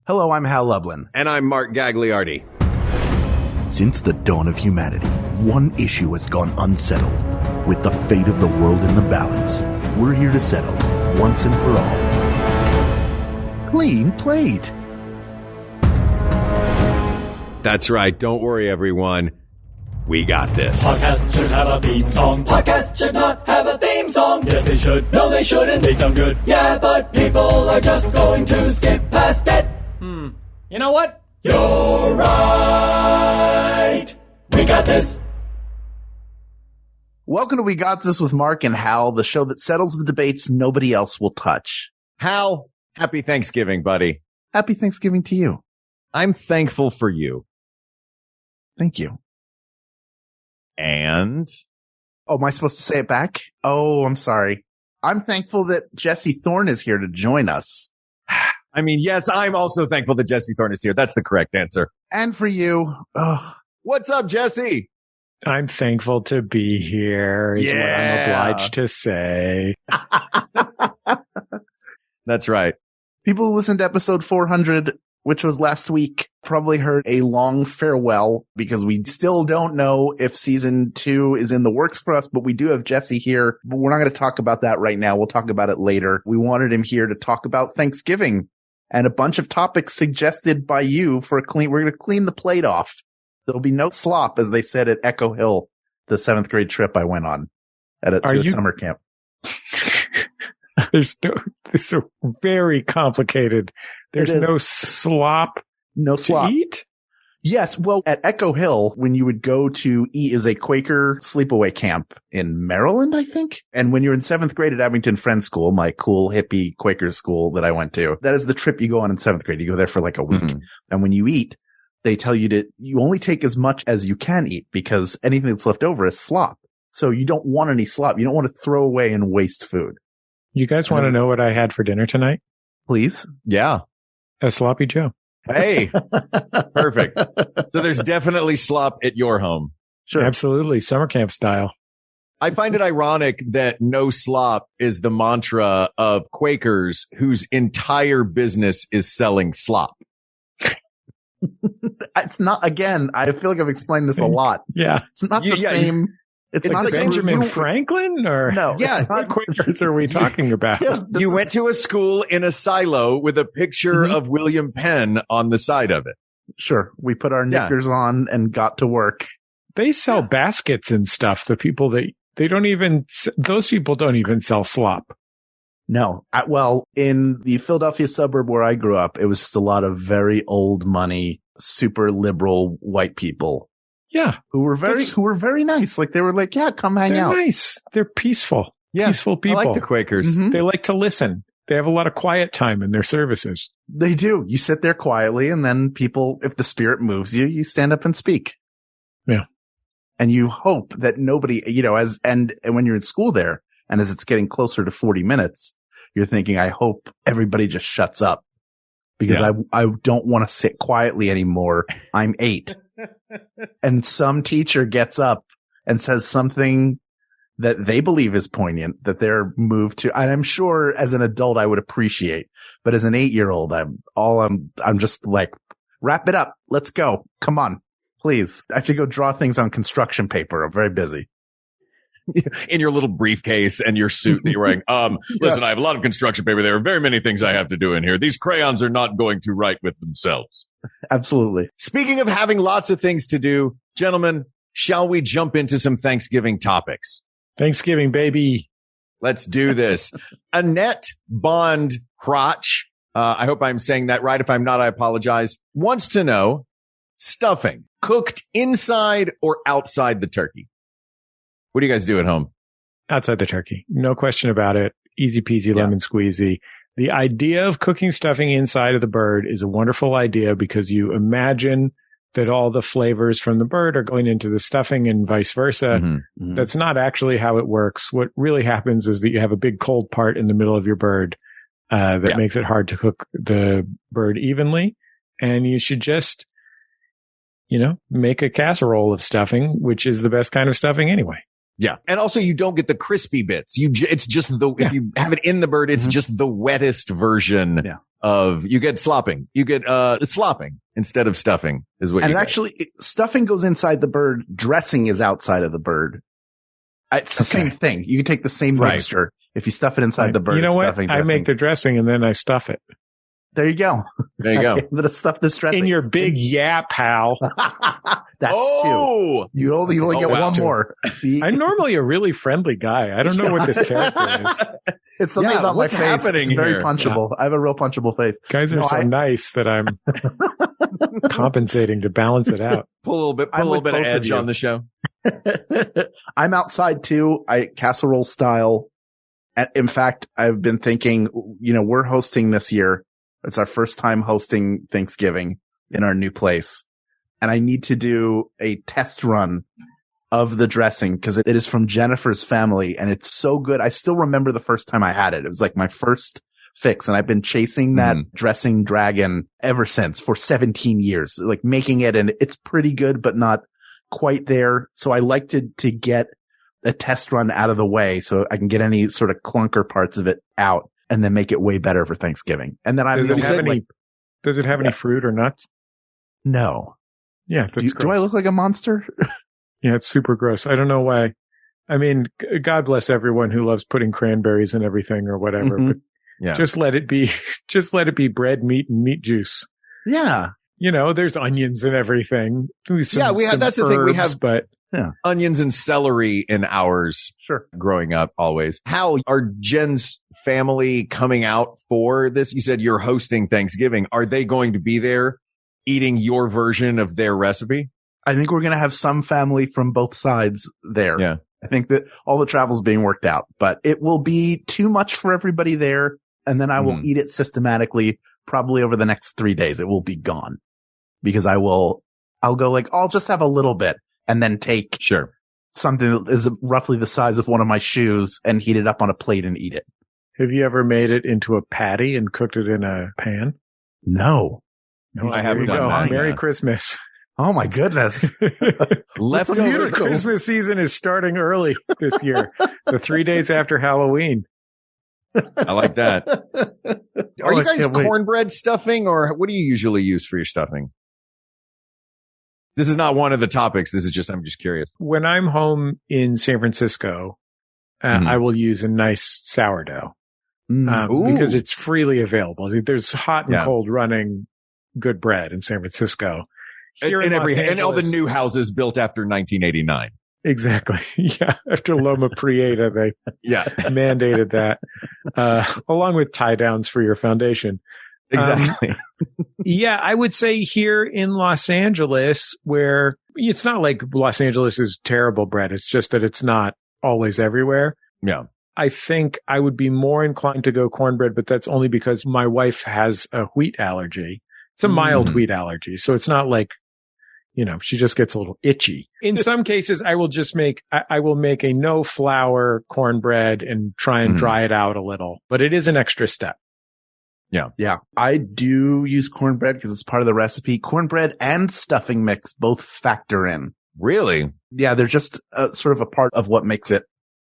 Hello, I'm Hal Lublin. And I'm Mark Gagliardi. Since the dawn of humanity, one issue has gone unsettled. With the fate of the world in the balance, we're here to settle, once and for all. Clean plate. That's right. Don't worry, everyone. We got this. Podcast should have a theme song. Podcast should not have a theme song. Yes, they should. No, they shouldn't. They sound good. Yeah, but people are just going to skip past it. You know what? You're right. We got this. Welcome to We Got This with Mark and Hal, the show that settles the debates nobody else will touch. Hal, happy Thanksgiving, buddy. Happy Thanksgiving to you. I'm thankful for you. Thank you. And? Oh, am I supposed to say it back? Oh, I'm sorry. I'm thankful that Jesse Thorn is here to join us. I mean, yes, I'm also thankful that Jesse Thorn is here. That's the correct answer. And for you. Oh. What's up, Jesse? I'm thankful to be here, is what I'm obliged to say. That's right. People who listened to episode 400, which was last week, probably heard a long farewell because we still don't know if season 2 is in the works for us, but we do have Jesse here. But we're not going to talk about that right now. We'll talk about it later. We wanted him here to talk about Thanksgiving and a bunch of topics suggested by you for we're going to clean the plate off. There'll be no slop, as they said at Echo Hill, the 7th grade trip I went on to a summer camp. It's so very complicated. There's no slop. No slop. To eat? Yes. Well, at Echo Hill, when you would go to eat, is a Quaker sleepaway camp in Maryland, I think. And when you're in 7th grade at Abington Friends School, my cool hippie Quaker school that I went to, that is the trip you go on in 7th grade. You go there for like a week. Mm-hmm. And when you eat, they tell you you only take as much as you can eat because anything that's left over is slop. So you don't want any slop. You don't want to throw away and waste food. You guys want to know what I had for dinner tonight? Please. Yeah. A sloppy Joe. Hey, perfect. So there's definitely slop at your home. Sure. Absolutely. Summer camp style. I find it ironic that no slop is the mantra of Quakers whose entire business is selling slop. It's not, again, I feel like I've explained this a lot. Yeah. It's not the same. It's not like Benjamin Franklin or no? Yeah, what Quakers are we talking about? Yeah, you went to a school in a silo with a picture of William Penn on the side of it. Sure, we put our knickers on and got to work. They sell baskets and stuff. The people those people don't even sell slop. No, well, in the Philadelphia suburb where I grew up, it was just a lot of very old money, super liberal white people. Yeah. Who were very nice. Like they were like, yeah, come hang out. They're nice. They're peaceful. Yeah. Peaceful people. I like the Quakers. Mm-hmm. They like to listen. They have a lot of quiet time in their services. They do. You sit there quietly and then people, if the spirit moves you, you stand up and speak. Yeah. And you hope that nobody, and when you're in school there and as it's getting closer to 40 minutes, you're thinking, I hope everybody just shuts up because I don't want to sit quietly anymore. I'm 8. And some teacher gets up and says something that they believe is poignant, that they're moved to. And I'm sure as an adult, I would appreciate, but as an 8-year-old, I'm just like, wrap it up. Let's go. Come on, please. I have to go draw things on construction paper. I'm very busy. In your little briefcase and your suit that you're wearing. Listen, I have a lot of construction paper. There are very many things I have to do in here. These crayons are not going to write with themselves. Absolutely. Speaking of having lots of things to do, gentlemen, shall we jump into some Thanksgiving topics? Thanksgiving, baby. Let's do this. Annette Bond Crotch, I hope I'm saying that right. If I'm not, I apologize, wants to know stuffing cooked inside or outside the turkey. What do you guys do at home? Outside the turkey. No question about it. Easy peasy, lemon squeezy. The idea of cooking stuffing inside of the bird is a wonderful idea because you imagine that all the flavors from the bird are going into the stuffing and vice versa. Mm-hmm. Mm-hmm. That's not actually how it works. What really happens is that you have a big cold part in the middle of your bird that makes it hard to cook the bird evenly. And you should just, make a casserole of stuffing, which is the best kind of stuffing anyway. Yeah. And also you don't get the crispy bits. It's just if you have it in the bird, it's just the wettest version of, you get slopping. You get, it's slopping instead of stuffing is what you get. And actually, stuffing goes inside the bird. Dressing is outside of the bird. It's the same thing. You can take the same mixture. If you stuff it inside the bird, you know what? Stuffing, I make the dressing and then I stuff it. There you go. There you go. I'm going to stuff this dressing. In your big pal. That's two. You only get one more. I'm normally a really friendly guy. I don't know what this character is. It's something about my face. It's very punchable. I have a real punchable face. Guys are so nice that I'm compensating to balance it out. Put a little bit of edge on the show. I'm outside too. Casserole style. In fact, I've been thinking, we're hosting this year. It's our first time hosting Thanksgiving in our new place. And I need to do a test run of the dressing because it is from Jennifer's family and it's so good. I still remember the first time I had it. It was like my first fix and I've been chasing that dressing dragon ever since for 17 years, like making it, and it's pretty good, but not quite there. So I like to get a test run out of the way so I can get any sort of clunker parts of it out and then make it way better for Thanksgiving. And then does it have any fruit or nuts? No. Yeah. Do I look like a monster? Yeah. It's super gross. I don't know why. I mean, God bless everyone who loves putting cranberries in everything or whatever, but just let it be bread, meat, and meat juice. Yeah. There's onions and everything. That's the thing. We have, onions and celery in ours. Sure. Growing up always. How are Jen's family coming out for this? You said you're hosting Thanksgiving. Are they going to be there eating your version of their recipe? I think we're going to have some family from both sides there. Yeah. I think that all the travel's being worked out, but it will be too much for everybody there. And then I will eat it systematically, probably over the next 3 days. It will be gone because I'll go I'll just have a little bit and then take something that is roughly the size of one of my shoes and heat it up on a plate and eat it. Have you ever made it into a patty and cooked it in a pan? No, I haven't done that. Merry Christmas. Oh my goodness. Leftover Christmas season is starting early this year. The 3 days after Halloween. I like that. Are you guys cornbread stuffing or what do you usually use for your stuffing? This is not one of the topics. I'm just curious. When I'm home in San Francisco, I will use a nice sourdough because it's freely available. There's hot and cold running good bread in San Francisco. Here in and all the new houses built after 1989. Exactly. Yeah. After Loma Prieta, they mandated that, along with tie downs for your foundation. Exactly. I would say here in Los Angeles, where it's not like Los Angeles is terrible bread. It's just that it's not always everywhere. Yeah. I think I would be more inclined to go cornbread, but that's only because my wife has a wheat allergy. It's a mild wheat allergy. So it's not like, she just gets a little itchy. In some cases, I will make a no flour cornbread and try and dry it out a little, but it is an extra step. Yeah. Yeah. I do use cornbread because it's part of the recipe. Cornbread and stuffing mix both factor in. Really? Yeah. They're just sort of a part of what makes it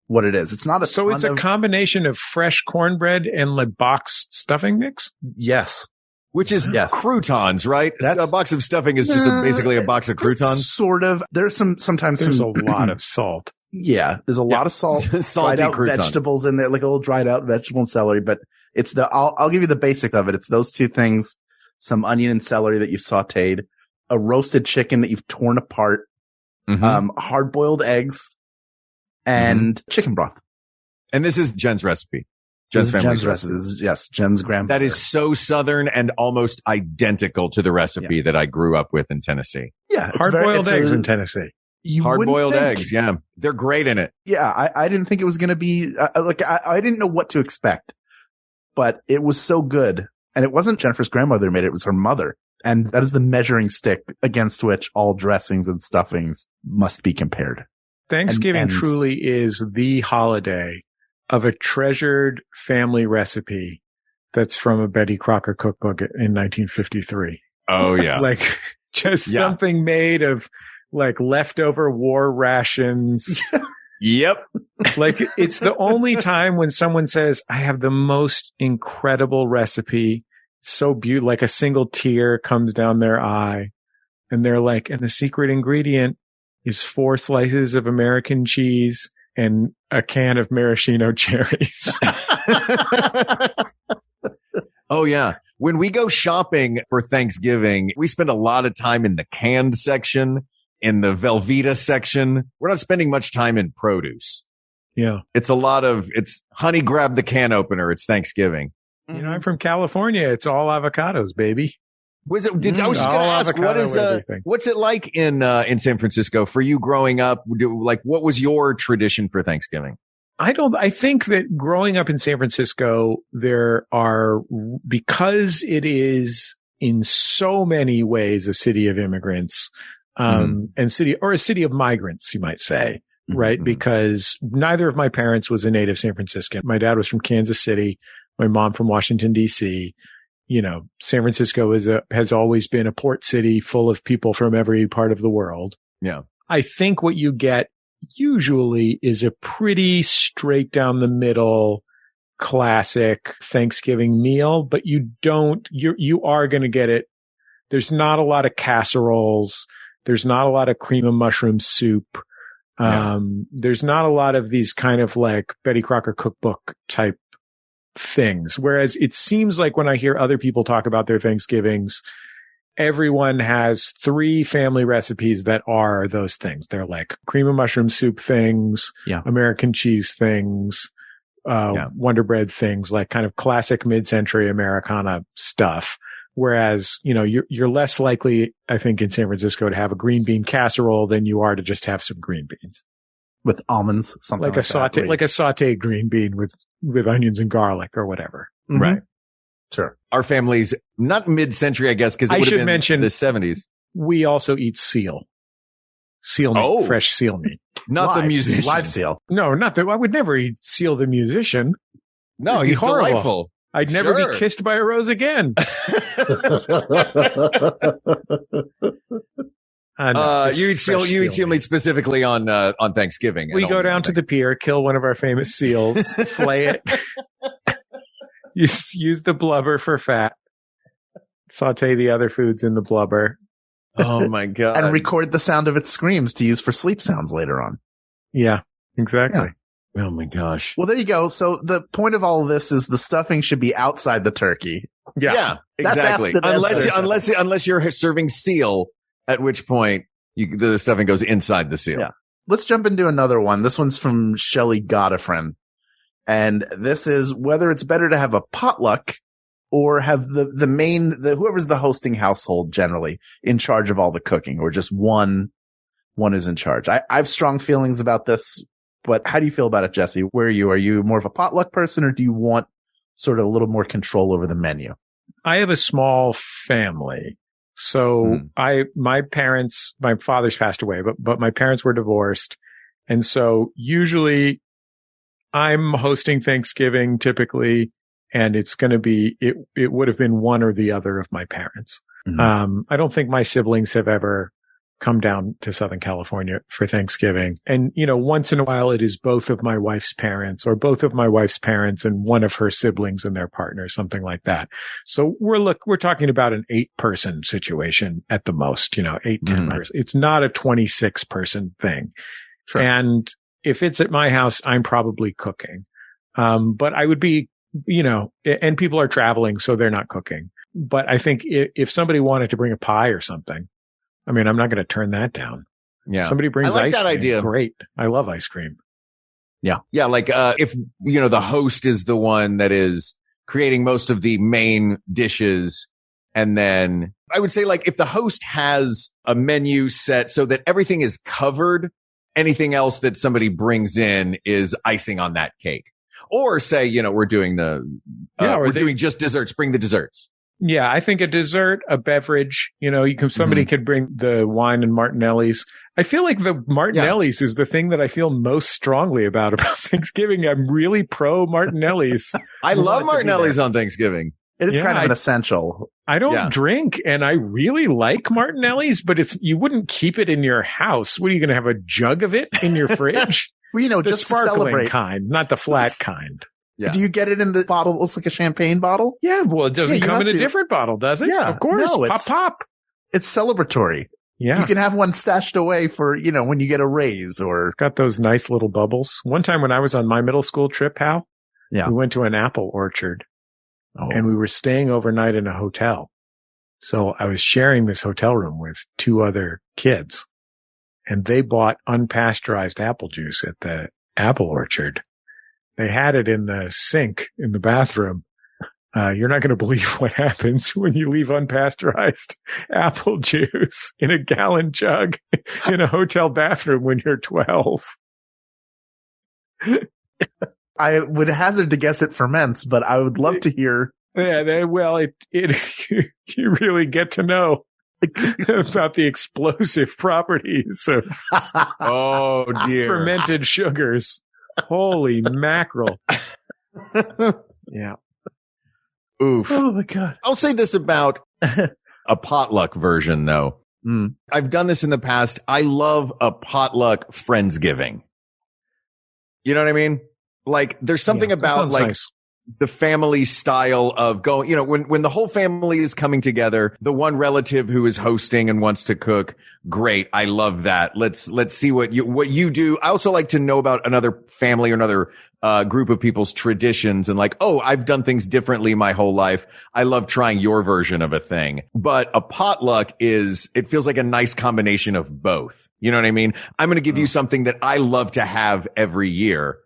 what it is. It's not it's a combination of fresh cornbread and boxed stuffing mix? Yes. Which is croutons, right? A box of stuffing is just basically a box of croutons. Sort of. There's sometimes a lot of salt. Yeah. There's a lot of salt. Salty dried out croutons. Vegetables in there, like a little dried out vegetable and celery, but it's I'll give you the basic of it. It's those two things, some onion and celery that you've sauteed, a roasted chicken that you've torn apart, hard boiled eggs, and chicken broth. And this is Jen's recipe. Jen's recipe. Yes, Jen's grandmother. That is so Southern and almost identical to the recipe that I grew up with in Tennessee. Yeah. Hard-boiled eggs in Tennessee. Hard-boiled eggs, yeah. They're great in it. Yeah, I didn't think it was going to be, I didn't know what to expect, but it was so good. And it wasn't Jennifer's grandmother who made it, it was her mother. And that is the measuring stick against which all dressings and stuffings must be compared. Thanksgiving truly is the holiday of a treasured family recipe that's from a Betty Crocker cookbook in 1953. Oh, yeah. Something made of leftover war rations Yep. Like, it's the only time when someone says, I have the most incredible recipe. So beautiful, like a single tear comes down their eye. And they're like, and the secret ingredient is 4 slices of American cheese and a can of maraschino cherries. Oh, yeah. When we go shopping for Thanksgiving, we spend a lot of time in the canned section, in the Velveeta section. We're not spending much time in produce. Yeah. It's honey, grab the can opener. It's Thanksgiving. You know, I'm from California. It's all avocados, baby. I was just going to ask, what's it like in San Francisco for you growing up? What was your tradition for Thanksgiving? I think that growing up in San Francisco, because it is in so many ways a city of immigrants, and a city of migrants, you might say, right? Because neither of my parents was a native San Franciscan. My dad was from Kansas City, my mom from Washington, D.C. You know, San Francisco has always been a port city full of people from every part of the world. Yeah. I think what you get usually is a pretty straight down the middle classic Thanksgiving meal, but you are going to get it. There's not a lot of casseroles. There's not a lot of cream of mushroom soup. There's not a lot of these kind of like Betty Crocker cookbook type things. Whereas it seems like when I hear other people talk about their Thanksgivings, everyone has 3 family recipes that are those things. They're like cream of mushroom soup things, American cheese things, Wonder Bread things, like kind of classic mid-century Americana stuff. Whereas, you know, you're less likely, I think, in San Francisco to have a green bean casserole than you are to just have some green beans. With almonds, something like a saute, like a sauteed green bean with onions and garlic or whatever. Mm-hmm. Right. Sure. Our family's not mid-century, I guess, because it would have been mention the 70s. We also eat seal meat, fresh seal meat. Not the musician. Live seal. No, not that. I would never eat Seal the musician. No, he's horrible. Delightful. I'd never be kissed by a rose again. You eat seal meat specifically on Thanksgiving. We go down to the pier, kill one of our famous seals, flay it. Use the blubber for fat. Saute the other foods in the blubber. Oh my God. And record the sound of its screams to use for sleep sounds later on. Yeah, exactly. Yeah. Oh my gosh. Well, there you go. So the point of all of this is the stuffing should be outside the turkey. Yeah, exactly. Unless you're serving seal, at which point the stuffing goes inside the seal. Yeah. Let's jump into another one. This one's from Shelley Godifriend. And this is whether it's better to have a potluck or have whoever's the hosting household generally in charge of all the cooking, or just one is in charge. I have strong feelings about this, but how do you feel about it, Jesse? Where are you? Are you more of a potluck person, or do you want sort of a little more control over the menu? I have a small family. So my father's passed away, but my parents were divorced. And so usually I'm hosting Thanksgiving typically, and it's going to be, it would have been one or the other of my parents. Mm-hmm. I don't think my siblings have ever come down to Southern California for Thanksgiving. And, you know, once in a while it is both of my wife's parents or both of my wife's parents and one of her siblings and their partner, something like that. So we're talking about an 8-person situation at the most, 8, 10 person. It's not a 26-person thing. Sure. And if it's at my house, I'm probably cooking. But I would be, and people are traveling, so they're not cooking. But I think if somebody wanted to bring a pie or something, I mean, I'm not going to turn that down. Yeah. Somebody brings I like ice that cream. idea. Great. I love ice cream. Yeah. Yeah. Like, if, the host is the one that is creating most of the main dishes. And then I would say, like, if the host has a menu set so that everything is covered, anything else that somebody brings in is icing on that cake. Or say, we're doing doing just desserts, bring the desserts. Yeah, I think a dessert, a beverage, somebody could bring the wine and Martinelli's. I feel like the Martinelli's is the thing that I feel most strongly about Thanksgiving. I'm really pro Martinelli's. I love Martinelli's on Thanksgiving. It is kind of an essential. I don't drink, and I really like Martinelli's, but you wouldn't keep it in your house. What are you going to have, a jug of it in your fridge? Well, the just to sparkling celebrate. kind, not the flat kind. Yeah. Do you get it in the bottle? It looks like a champagne bottle. Yeah, well, it doesn't Yeah, you come in have a to. different bottle, does it? Yeah, Of course. no, Pop. It's celebratory. Yeah. You can have one stashed away for, when you get a raise or. It's got those nice little bubbles. One time when I was on my middle school trip, Hal, Yeah. we went to an apple orchard Oh. and we were staying overnight in a hotel. So I was sharing this hotel room with 2 other kids, and they bought unpasteurized apple juice at the apple orchard. They had it in the sink in the bathroom. You're not going to believe what happens when you leave unpasteurized apple juice in a gallon jug in a hotel bathroom when you're 12. I would hazard to guess it ferments, but I would love to hear. Yeah, well, you really get to know about the explosive properties of Oh dear. fermented sugars. Holy mackerel. Yeah. Oof. Oh my God. I'll say this about a potluck version though. Mm. I've done this in the past. I love a potluck Friendsgiving. You know what I mean? Like there's something Yeah, that about sounds like nice. the family style of going, when the whole family is coming together, the one relative who is hosting and wants to cook. Great. I love that. Let's see what you do. I also like to know about another family or another group of people's traditions and like, oh, I've done things differently my whole life. I love trying your version of a thing. But a potluck it feels like a nice combination of both. You know what I mean? I'm going to give you something that I love to have every year,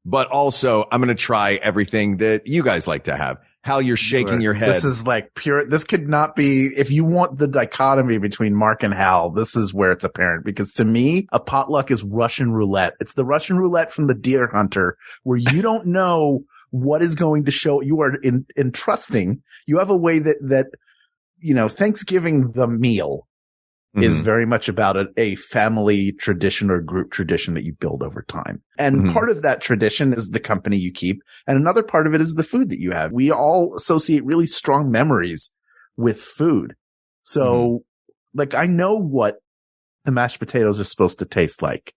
but also I'm going to try everything that you guys like to have. Hal, you're shaking your head. This is like pure. This could not be, if you want the dichotomy between Mark and Hal, this is where it's apparent. Because to me, a potluck is Russian roulette. It's the Russian roulette from the Deer Hunter, where you don't know what is going to show. You are entrusting. You have a way that, Thanksgiving, the meal, is very much about a family tradition or group tradition that you build over time. And part of that tradition is the company you keep. And another part of it is the food that you have. We all associate really strong memories with food. So like, I know what the mashed potatoes are supposed to taste like.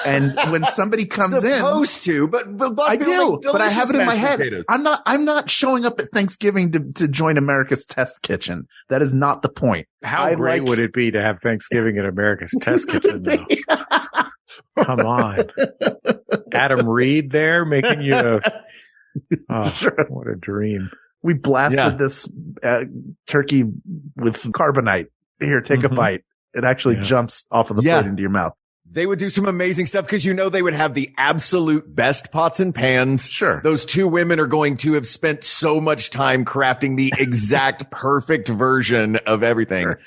And when somebody comes supposed to, but I do, but I have it in my head. Potatoes. I'm not showing up at Thanksgiving to join America's Test Kitchen. That is not the point. How great would it be to have Thanksgiving at America's Test Kitchen, though? Come on. Adam Reed there making you what a dream. We blasted this turkey with some carbonite. Here, take a bite. It actually jumps off of the plate into your mouth. They would do some amazing stuff because they would have the absolute best pots and pans. Sure. Those 2 women are going to have spent so much time crafting the exact perfect version of everything. Sure.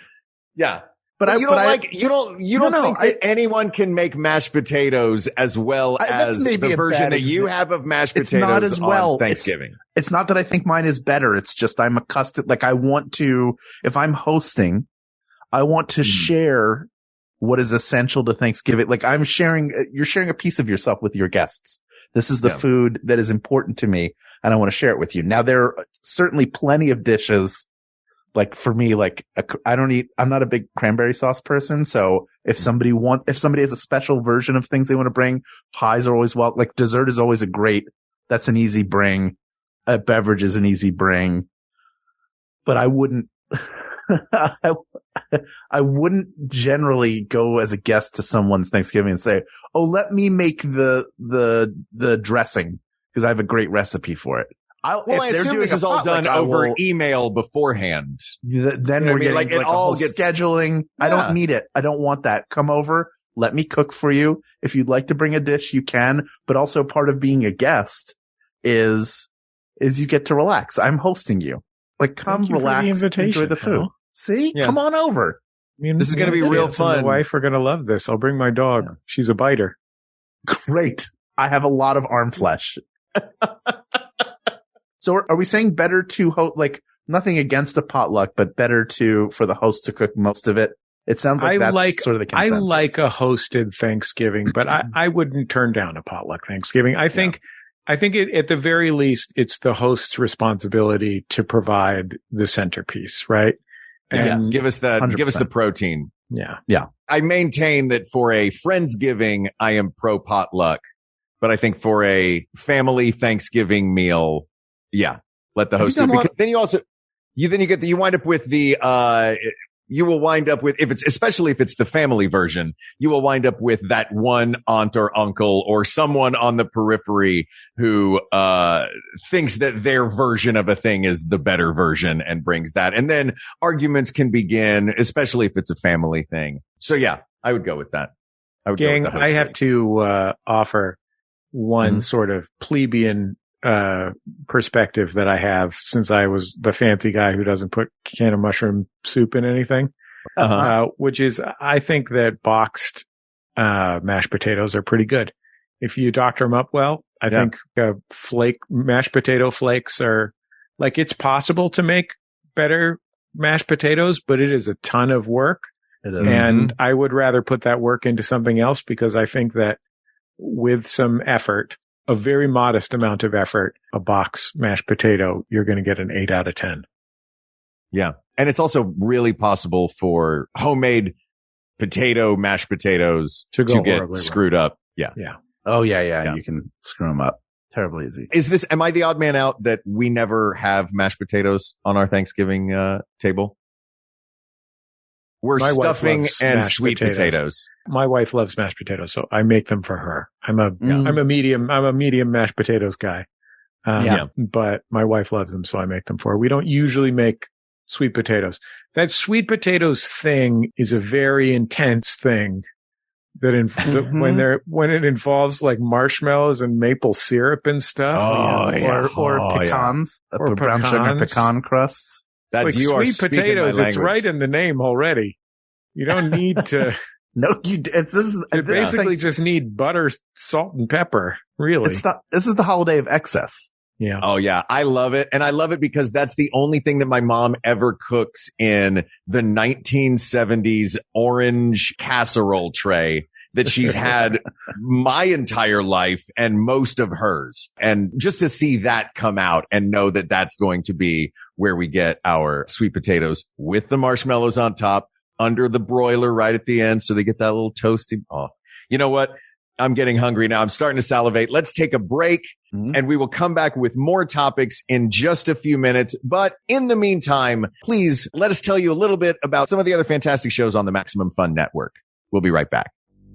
Yeah. But you don't think that anyone can make mashed potatoes as well as the version that you have of mashed potatoes not as well on Thanksgiving. It's not that I think mine is better. It's just I'm accustomed. Like I want to, if I'm hosting, I want to share what is essential to Thanksgiving. Like you're sharing a piece of yourself with your guests. This is the food that is important to me and I want to share it with you. Now there are certainly plenty of dishes. Like for me, I'm not a big cranberry sauce person. So if somebody has a special version of things they want to bring, pies are always like dessert is always that's an easy bring. A beverage is an easy bring, but I wouldn't, I wouldn't generally go as a guest to someone's Thanksgiving and say, "Oh, let me make the dressing because I have a great recipe for it." I assume this is all done over email beforehand. Then we're getting it all scheduling. Yeah. I don't need it. I don't want that. Come over. Let me cook for you. If you'd like to bring a dish, you can. But also part of being a guest is you get to relax. I'm hosting you. Like, come relax, enjoy the food. See? Yeah. Come on over. This is going to be real fun. My wife are going to love this. I'll bring my dog. Yeah. She's a biter. Great. I have a lot of arm flesh. So are we saying better to like nothing against a potluck, but better for the host to cook most of it? It sounds like that's sort of the consensus. I like a hosted Thanksgiving, but I wouldn't turn down a potluck Thanksgiving. I think at the very least, it's the host's responsibility to provide the centerpiece, right? And give us the protein. Yeah. Yeah. I maintain that for a Friendsgiving, I am pro potluck. But I think for a family Thanksgiving meal, yeah, let the host do it. Because then you wind up with the, you will wind up with, especially if it's the family version, you will wind up with that one aunt or uncle or someone on the periphery who, thinks that their version of a thing is the better version and brings that. And then arguments can begin, especially if it's a family thing. So yeah, I would go with that. Gang, I have to, offer one sort of plebeian, perspective that I have since I was the fancy guy who doesn't put can of mushroom soup in anything, which is I think that boxed mashed potatoes are pretty good. If you doctor them up well, I think mashed potato flakes are like, it's possible to make better mashed potatoes, but it is a ton of work. It is. And I would rather put that work into something else because I think that with some effort, a very modest amount of effort, a box mashed potato, you're going to get an 8 out of 10. Yeah. And it's also really possible for homemade mashed potatoes to get screwed up. Yeah. Yeah. Oh, yeah. You can screw them up. Terribly easy. Am I the odd man out that we never have mashed potatoes on our Thanksgiving table? We're stuffing and sweet potatoes. My wife loves mashed potatoes, so I make them for her. I'm a medium mashed potatoes guy. But my wife loves them, so I make them for her. We don't usually make sweet potatoes. That sweet potatoes thing is a very intense thing that when it involves like marshmallows and maple syrup and stuff. Or pecans, or brown sugar pecan crusts. That's like sweet potatoes. It's right in the name already. You don't need to. No, you basically just need butter, salt, and pepper. Really, this is the holiday of excess. Yeah. Oh yeah, I love it, and I love it because that's the only thing that my mom ever cooks in the 1970s orange casserole tray that she's had my entire life and most of hers. And just to see that come out and know that that's going to be where we get our sweet potatoes with the marshmallows on top under the broiler right at the end. So they get that little toasty. Oh, you know what? I'm getting hungry now. I'm starting to salivate. Let's take a break and we will come back with more topics in just a few minutes. But in the meantime, please let us tell you a little bit about some of the other fantastic shows on the Maximum Fun Network. We'll be right back.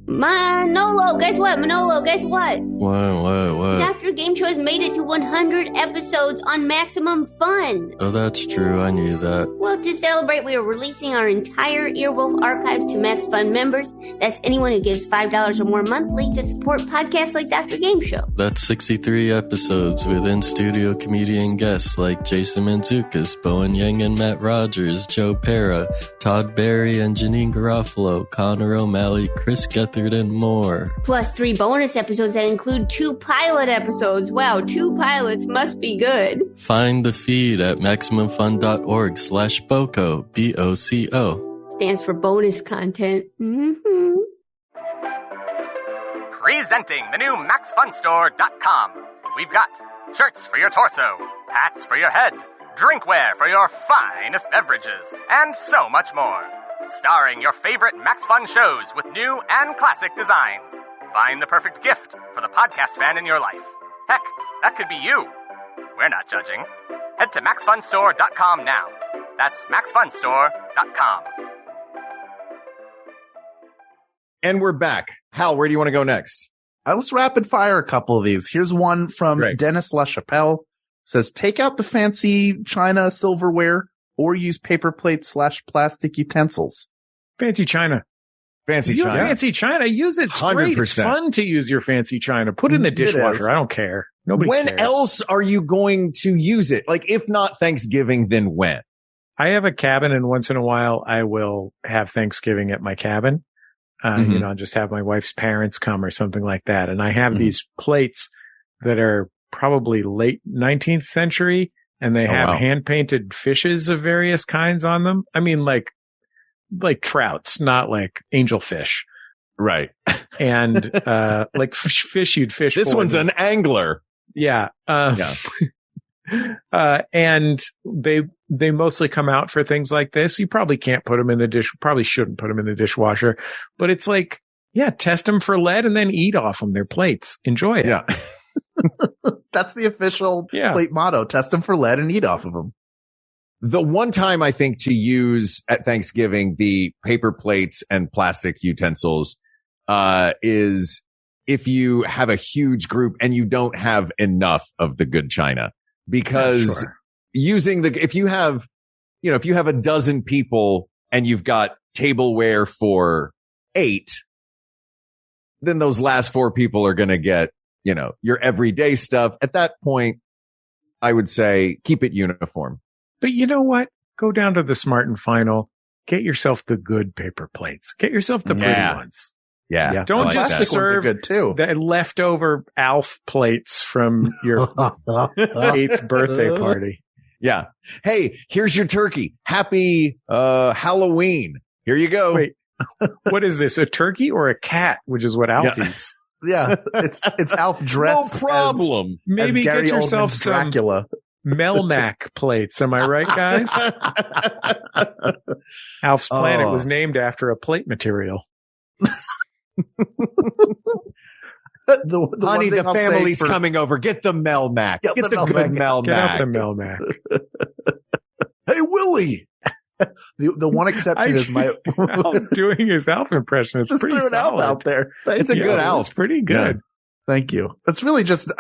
Manolo, guess what? What? Dr. Game Show has made it to 100 episodes on Maximum Fun. Oh, that's true. I knew that. Well, to celebrate, we are releasing our entire Earwolf archives to Max Fun members. That's anyone who gives $5 or more monthly to support podcasts like Dr. Game Show. That's 63 episodes with in-studio comedian guests like Jason Mantzoukas, Bowen Yang and Matt Rogers, Joe Pera, Todd Barry and Janine Garofalo, Connor O'Malley, Chris Gethard, and more. Plus 3 bonus episodes that include 2 pilot episodes. Wow, 2 pilots must be good. Find the feed at MaximumFun.org/BOCO, BOCO. Stands for bonus content. Presenting the new MaxFunStore.com. We've got shirts for your torso, hats for your head, drinkware for your finest beverages, and so much more. Starring your favorite Max Fun shows with new and classic designs. Find the perfect gift for the podcast fan in your life. Heck, that could be you. We're not judging. Head to MaxFunStore.com now. That's MaxFunStore.com. And we're back. Hal, where do you want to go next? Let's rapid fire a couple of these. Here's one from Dennis LaChapelle. Says, take out the fancy china silverware or use paper plates / plastic utensils. Fancy china. Fancy china. Fancy china. Use it. It's 100%. Great. It's fun to use your fancy china. Put it in the dishwasher. I don't care. Nobody cares. When else are you going to use it? Like, if not Thanksgiving, then when? I have a cabin, and once in a while I will have Thanksgiving at my cabin. I'll just have my wife's parents come or something like that. And I have these plates that are probably late 19th century, and they have hand-painted fishes of various kinds on them. I mean, like trouts, not like angelfish. Right. And like fish you'd fish. This one's an angler. Yeah. And they mostly come out for things like this. You probably can't put them in the probably shouldn't put them in the dishwasher, but it's like Yeah, test them for lead and then eat off them. They're plates. Enjoy it. Yeah. That's the official plate motto. Test them for lead and eat off of them. The one time I think to use at Thanksgiving the paper plates and plastic utensils is if you have a huge group and you don't have enough of the good china. Because using if you have a dozen people and you've got tableware for 8, then those last 4 people are going to get, your everyday stuff. At that point, I would say keep it uniform. But you know what? Go down to the Smart and Final. Get yourself the good paper plates. Get yourself the pretty ones. Yeah. Don't just serve good too. The leftover Alf plates from your 8th birthday party. Yeah. Hey, here's your turkey. Happy Halloween. Here you go. Wait, what is this? A turkey or a cat? Which is what Alf eats. Yeah, it's Alf dressed. No problem. Maybe get yourself some Dracula. Melmac plates. Am I right, guys? Alf's Planet was named after a plate material. Honey, the family's coming over. Get the Melmac. Get the good Melmac. Get out the Melmac. Hey, Willie. The one exception is my. Alf's doing his Alf impression. It's just pretty threw an Alf solid. out there. It's a good Alf. It's pretty good. Yeah. Thank you. It's really just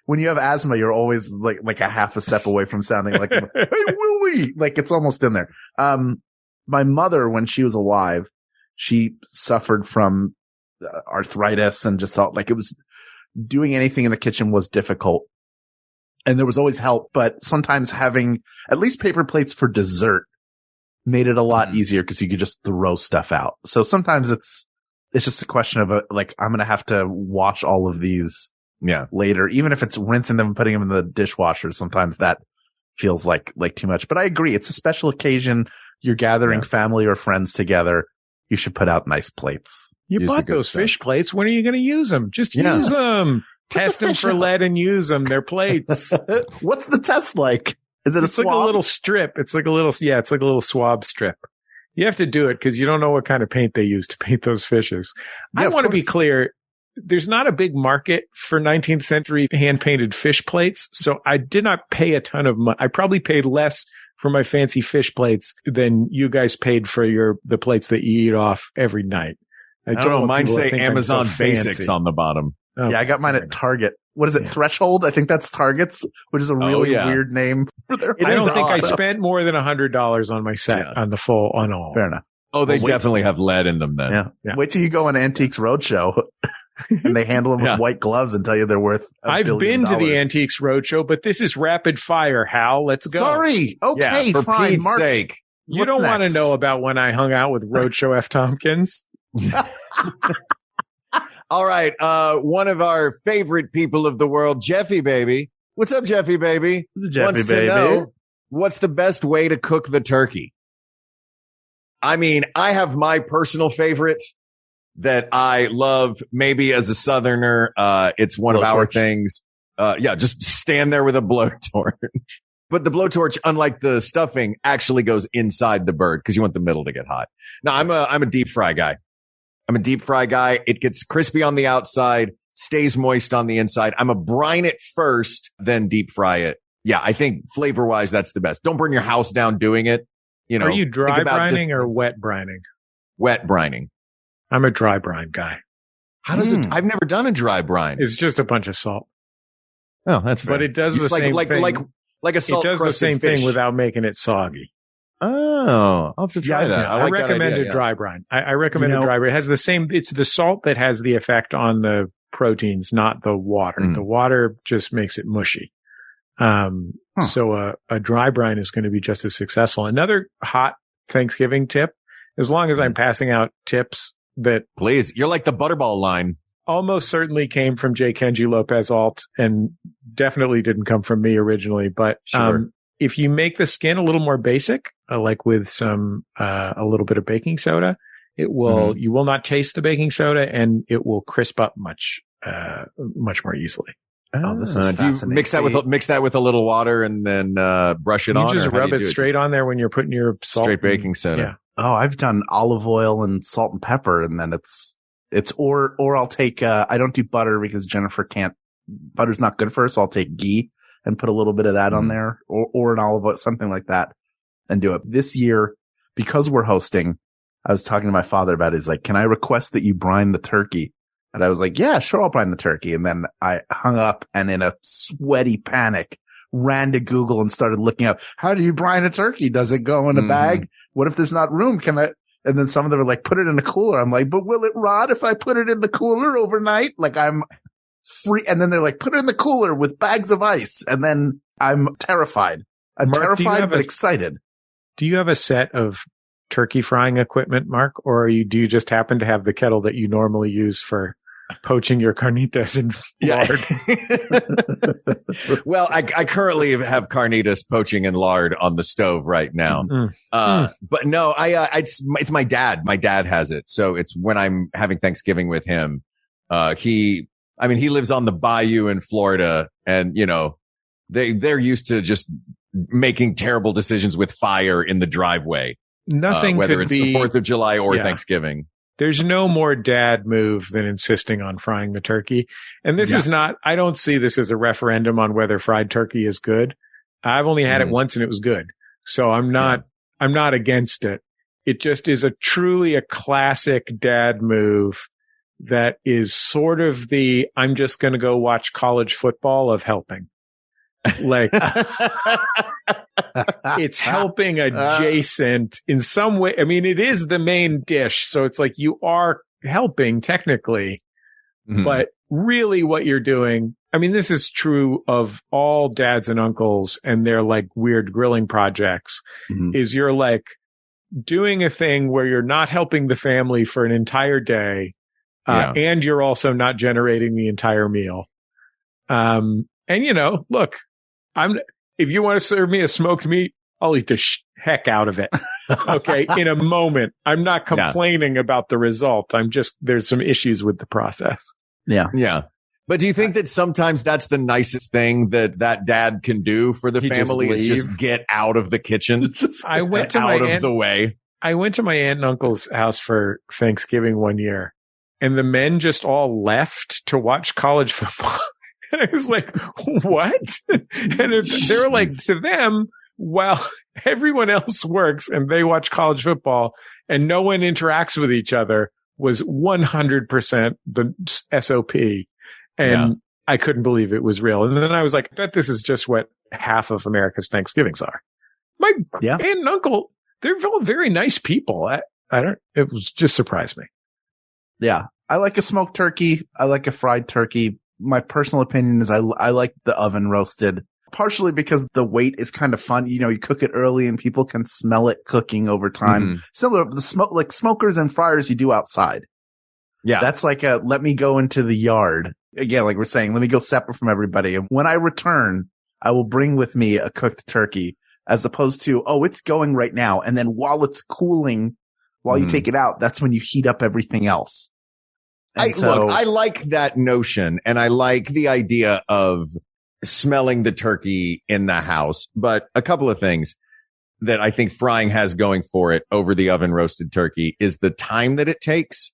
when you have asthma, you're always like a half a step away from sounding like, hey, Willie. Like it's almost in there. My mother, when she was alive, she suffered from arthritis and just felt like it was doing anything in the kitchen was difficult. And there was always help, but sometimes having at least paper plates for dessert made it a lot easier because you could just throw stuff out. So sometimes it's just a question of I'm going to have to wash all of these later, even if it's rinsing them and putting them in the dishwasher. Sometimes that feels like too much, but I agree. It's a special occasion. You're gathering family or friends together. You should put out nice plates. You bought those fish plates. When are you going to use them? Just use them. Test them for lead and use them. They're plates. What's the test like? Is it a swab? It's like a little strip. It's like a little swab strip. You have to do it because you don't know what kind of paint they use to paint those fishes. I want to be clear. There's not a big market for 19th century hand-painted fish plates. So I did not pay a ton of money. I probably paid less for my fancy fish plates than you guys paid for the plates that you eat off every night. I don't know. Mine say Amazon Basics on the bottom. Oh, yeah, I got mine at Target. What is it? Threshold? I think that's Target's, which is a really weird name for their. I don't think I spent more than $100 on my set on all. Fair enough. Oh, they definitely have lead in them then. Yeah. Wait till you go on Antiques Roadshow and they handle them with white gloves and tell you they're worth I've been to the Antiques Roadshow, but this is rapid fire, Hal. Let's go. Sorry. Okay, for fine. Pete's Mark, sake. You don't want to know about when I hung out with Roadshow F. Tompkins. All right. One of our favorite people of the world, Jeffy Baby. What's up, Jeffy Baby? Wants to know what's the best way to cook the turkey. I mean, I have my personal favorite that I love. Maybe as a Southerner, it's one of our things. Just stand there with a blowtorch. But the blowtorch, unlike the stuffing, actually goes inside the bird because you want the middle to get hot. Now, I'm a deep fry guy. It gets crispy on the outside, stays moist on the inside. I'm a brine it first, then deep fry it. Yeah, I think flavor wise, that's the best. Don't burn your house down doing it. Are you dry brining or wet brining? Wet brining. I'm a dry brine guy. How does it? I've never done a dry brine. It's just a bunch of salt. Oh, that's fair. But it does the same thing. Like a salt. It does the same fish. thing without making it soggy. Oh, I'll have to try that. I recommend a dry brine. I recommend a dry brine. It has the same, it's the salt that has the effect on the proteins, not the water. The water just makes it mushy. So a dry brine is going to be just as successful. Another hot Thanksgiving tip, as long as I'm passing out tips that. Please, you're like the Butterball line. Almost certainly came from J. Kenji Lopez Alt and definitely didn't come from me originally, but, if you make the skin a little more basic, like with a little bit of baking soda, it will, you will not taste the baking soda and it will crisp up much more easily. Oh, this is fascinating. Do you mix that with a little water and then, brush it on? You just rub it straight on there when you're putting your salt. Straight baking soda. Yeah. Oh, I've done olive oil and salt and pepper and then it's It's or I'll take, I don't do butter because Jennifer butter's not good for her. So I'll take ghee and put a little bit of that on there or an olive oil, something like that and do it. This year, because we're hosting, I was talking to my father about it. He's like, can I request that you brine the turkey? And I was like, yeah, sure. I'll brine the turkey. And then I hung up and in a sweaty panic ran to Google and started looking up, how do you brine a turkey? Does it go in a bag? What if there's not room? And then some of them were like, put it in the cooler. I'm like, but will it rot if I put it in the cooler overnight? Like I'm free. And then they're like, put it in the cooler with bags of ice. And then I'm terrified. I'm terrified, but excited. Do you have a set of turkey frying equipment, Mark? Or do you just happen to have the kettle that you normally use for poaching your carnitas in lard? Well, I currently have carnitas poaching in lard on the stove right now. But no, it's my dad. My dad has it. So it's when I'm having Thanksgiving with him. He lives on the bayou in Florida and, they're used to just making terrible decisions with fire in the driveway. Nothing whether could it's be the 4th of July or Thanksgiving. There's no more dad move than insisting on frying the turkey. And this is not, I don't see this as a referendum on whether fried turkey is good. I've only had it once and it was good. So I'm not against it. It just is truly a classic dad move that is sort of I'm just going to go watch college football of helping. Like it's helping adjacent in some way. I mean, it is the main dish. So it's like you are helping technically, but really what you're doing. I mean, this is true of all dads and uncles and their like weird grilling projects is you're like doing a thing where you're not helping the family for an entire day. And you're also not generating the entire meal. And look, if you want to serve me a smoked meat, I'll eat the heck out of it. Okay. In a moment. I'm not complaining about the result. There's some issues with the process. Yeah. Yeah. But do you think that sometimes that's the nicest thing that dad can do for the family is just get out of the kitchen? I went to the way. I went to my aunt and uncle's house for Thanksgiving one year and the men just all left to watch college football. And I was like, what? And they were like, to them, while everyone else works and they watch college football and no one interacts with each other was 100% the SOP. And I couldn't believe it was real. And then I was like, I bet this is just what half of America's Thanksgivings are. My aunt and uncle, they're all very nice people. It was just surprised me. Yeah. I like a smoked turkey. I like a fried turkey. My personal opinion is I like the oven roasted, partially because the weight is kind of fun. You cook it early and people can smell it cooking over time. Similar to the smoke, like smokers and fryers you do outside. Yeah. That's like let me go into the yard. Again, like we're saying, let me go separate from everybody. And when I return, I will bring with me a cooked turkey as opposed to, it's going right now. And then while it's cooling, while you take it out, that's when you heat up everything else. I like that notion and I like the idea of smelling the turkey in the house, but a couple of things that I think frying has going for it over the oven roasted turkey is the time that it takes.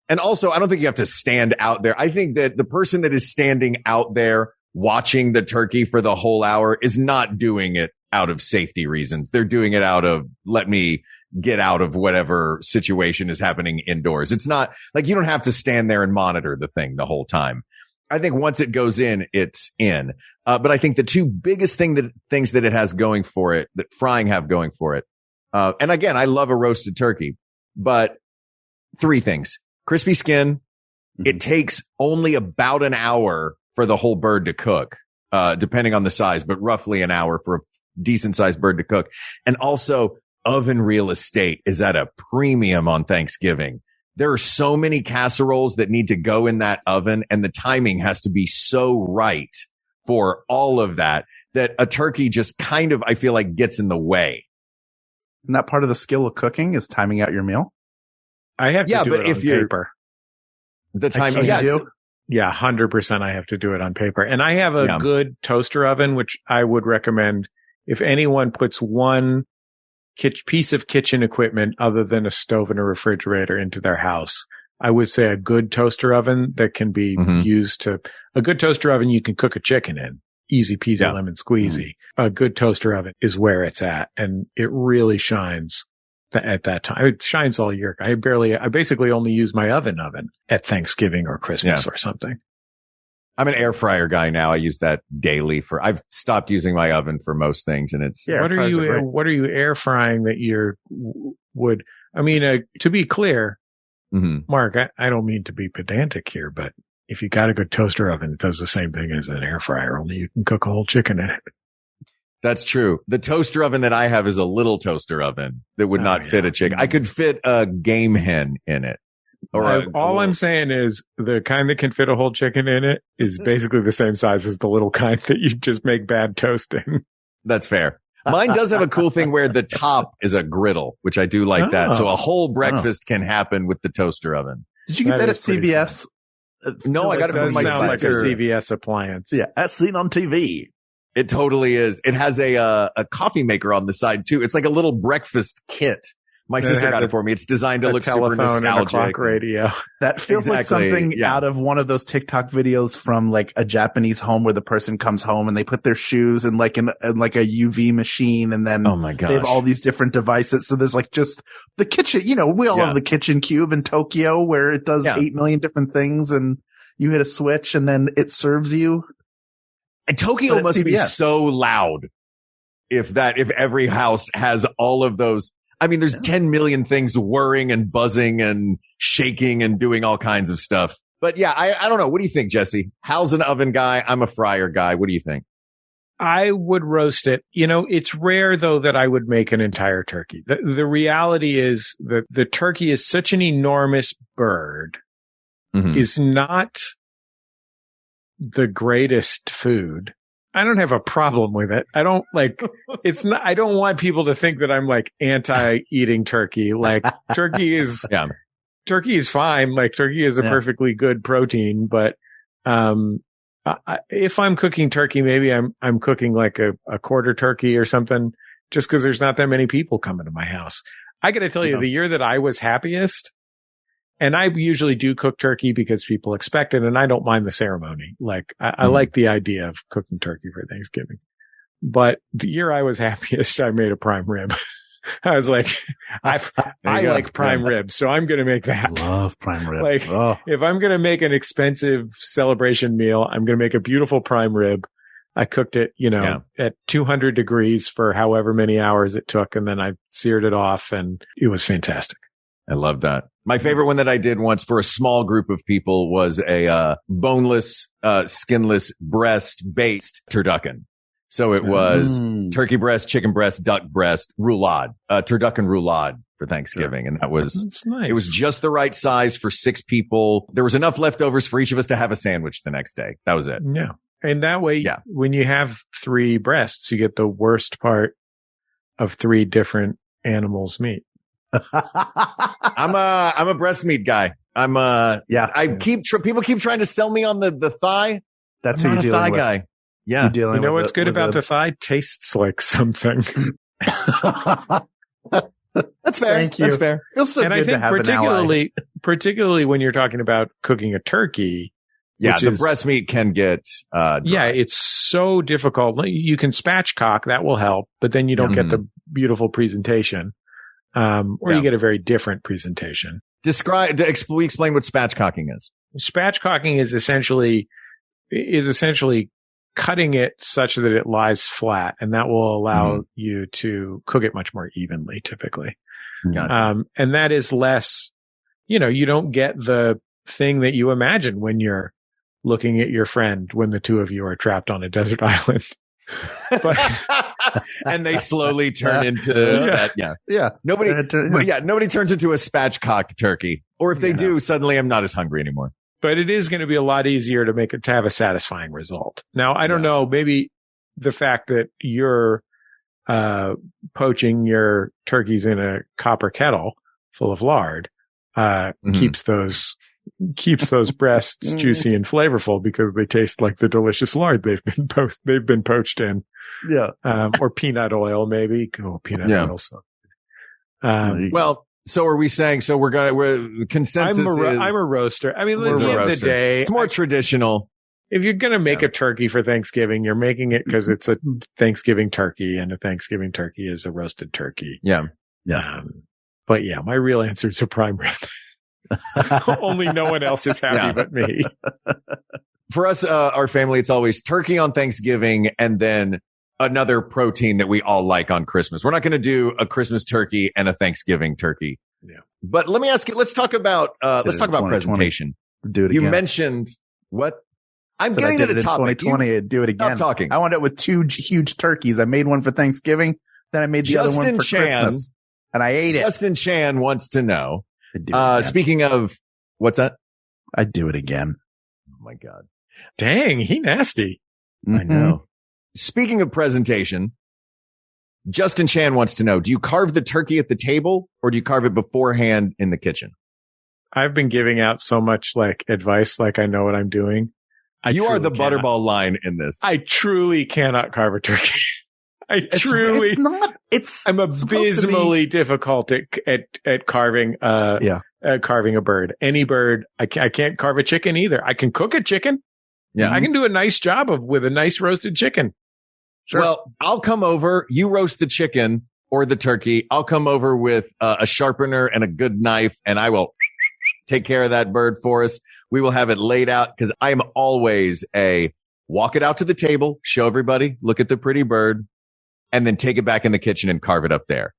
And also, I don't think you have to stand out there. I think that the person that is standing out there watching the turkey for the whole hour is not doing it out of safety reasons. They're doing it out of, let me get out of whatever situation is happening indoors. It's not like you don't have to stand there and monitor the thing the whole time. I think once it goes in, it's in. But I think the two biggest things that it has going for it, that frying have going for it. And again, I love a roasted turkey, but 3 things: crispy skin. It takes only about an hour for the whole bird to cook, depending on the size, but roughly an hour for a decent sized bird to cook. And also, oven real estate is at a premium on Thanksgiving. There are so many casseroles that need to go in that oven, and the timing has to be so right for all of that a turkey just kind of, I feel like, gets in the way. Isn't that part of the skill of cooking is timing out your meal? I have to do it on paper. The timing, yes. Yeah, 100% I have to do it on paper. And I have a good toaster oven, which I would recommend if anyone puts one piece of kitchen equipment other than a stove and a refrigerator into their house. I would say a good toaster oven that can be used a good toaster oven you can cook a chicken in. Easy peasy lemon squeezy. A good toaster oven is where it's at. And it really shines at that time. It shines all year. I basically only use my oven at Thanksgiving or Christmas or something. I'm an air fryer guy now. I use that daily I've stopped using my oven for most things, and it's. What are you air frying that to be clear, Mark, I don't mean to be pedantic here, but if you got a good toaster oven, it does the same thing as an air fryer, only you can cook a whole chicken in it. That's true. The toaster oven that I have is a little toaster oven that would not fit a chicken. I could fit a game hen in it. I'm saying is the kind that can fit a whole chicken in it is basically the same size as the little kind that you just make bad toast in. That's fair. Mine does have a cool thing where the top is a griddle, which I do like that. So a whole breakfast can happen with the toaster oven. Did you get that at CVS? No, I got it from my sister. Like a CVS appliance. Yeah, as seen on TV. It totally is. It has a coffee maker on the side too. It's like a little breakfast kit. My sister got it for me. It's designed to look super nostalgic. And a clock radio. That feels like something out of one of those TikTok videos from like a Japanese home where the person comes home and they put their shoes in like a UV machine, and then they have all these different devices. So there's like just the kitchen. You know, we all have the kitchen cube in Tokyo where it does 8 million different things, and you hit a switch and then it serves you. And Tokyo must be so loud if every house has all of those. I mean, there's 10 million things whirring and buzzing and shaking and doing all kinds of stuff. But yeah, I don't know. What do you think, Jesse? Hal's an oven guy. I'm a fryer guy. What do you think? I would roast it. You know, it's rare though that I would make an entire turkey. The reality is that the turkey is such an enormous bird, is not the greatest food. I don't have a problem with it. I don't I don't want people to think that I'm like anti-eating turkey. Like turkey is fine. Like turkey is a perfectly good protein, but, if I'm cooking turkey, maybe I'm cooking like a quarter turkey or something, just cause there's not that many people coming to my house. I gotta tell you, the year that I was happiest, and I usually do cook turkey because people expect it, and I don't mind the ceremony. Like, I like the idea of cooking turkey for Thanksgiving. But the year I was happiest, I made a prime rib. I was like, I like prime ribs, so I'm going to make that. Love prime rib. If I'm going to make an expensive celebration meal, I'm going to make a beautiful prime rib. I cooked it, at 200 degrees for however many hours it took, and then I seared it off, and it was fantastic. I love that. My favorite one that I did once for a small group of people was a boneless, skinless, breast-based turducken. So it was turkey breast, chicken breast, duck breast, roulade, turducken roulade for Thanksgiving. And that was, nice. It was just the right size for 6 people. There was enough leftovers for each of us to have a sandwich the next day. That was it. Yeah. And that way, when you have 3 breasts, you get the worst part of 3 different animals' meat. I'm a breast meat guy. People keep trying to sell me on the thigh. That's who you're dealing thigh with. Guy. Yeah. You know what's good about the thigh? Tastes like something. That's fair. Thank you. That's fair. Feels so and good I think to have particularly when you're talking about cooking a turkey. Yeah, the breast meat can get dry. Yeah, it's so difficult. You can spatchcock, that will help, but then you don't get the beautiful presentation. You get a very different presentation. Explain what spatchcocking is. Spatchcocking is essentially cutting it such that it lies flat, and that will allow you to cook it much more evenly, typically. Gotcha. And that is less, you don't get the thing that you imagine when you're looking at your friend when the two of you are trapped on a desert island. And they slowly turn into that. Yeah. Nobody turns into a spatchcocked turkey. Or if they do, suddenly I'm not as hungry anymore. But it is going to be a lot easier to have a satisfying result. Now, I don't know, maybe the fact that you're poaching your turkeys in a copper kettle full of lard keeps those breasts juicy and flavorful because they taste like the delicious lard they've been poached in. Yeah. Or peanut oil, maybe. Oh, peanut oil. So. Well, So are we saying, we're consensus I'm a roaster. I mean, at the end of the day, it's more traditional. If you're going to make a turkey for Thanksgiving, you're making it because it's a Thanksgiving turkey, and a Thanksgiving turkey is a roasted turkey. Yeah. Yes. But yeah, my real answer is a prime rib. Only no one else is happy but me. For us, our family, it's always turkey on Thanksgiving and then another protein that we all like on Christmas. We're not going to do a Christmas turkey and a Thanksgiving turkey. Yeah. But let me ask you, let's talk about presentation. Do it again. You mentioned what? I'm getting to the topic. 2020, I'd do it again. Stop talking. I wound up with 2 huge turkeys. I made one for Thanksgiving, then I made the other one for Christmas, and I ate it. Justin Chan wants to know, I'd speaking of, what's that? I'd do it again. Oh my God. Dang, he nasty. I know. Speaking of presentation, Justin Chan wants to know, do you carve the turkey at the table or do you carve it beforehand in the kitchen? I've been giving out so much advice, I know what I'm doing. You are the butterball line in this. I truly cannot carve a turkey. I'm abysmally difficult at carving, carving a bird. Any bird. I can't carve a chicken either. I can cook a chicken. Yeah. I can do a nice job with a nice roasted chicken. Sure. Well, I'll come over. You roast the chicken or the turkey. I'll come over with a sharpener and a good knife, and I will take care of that bird for us. We will have it laid out because I am always walk it out to the table, show everybody, look at the pretty bird, and then take it back in the kitchen and carve it up there.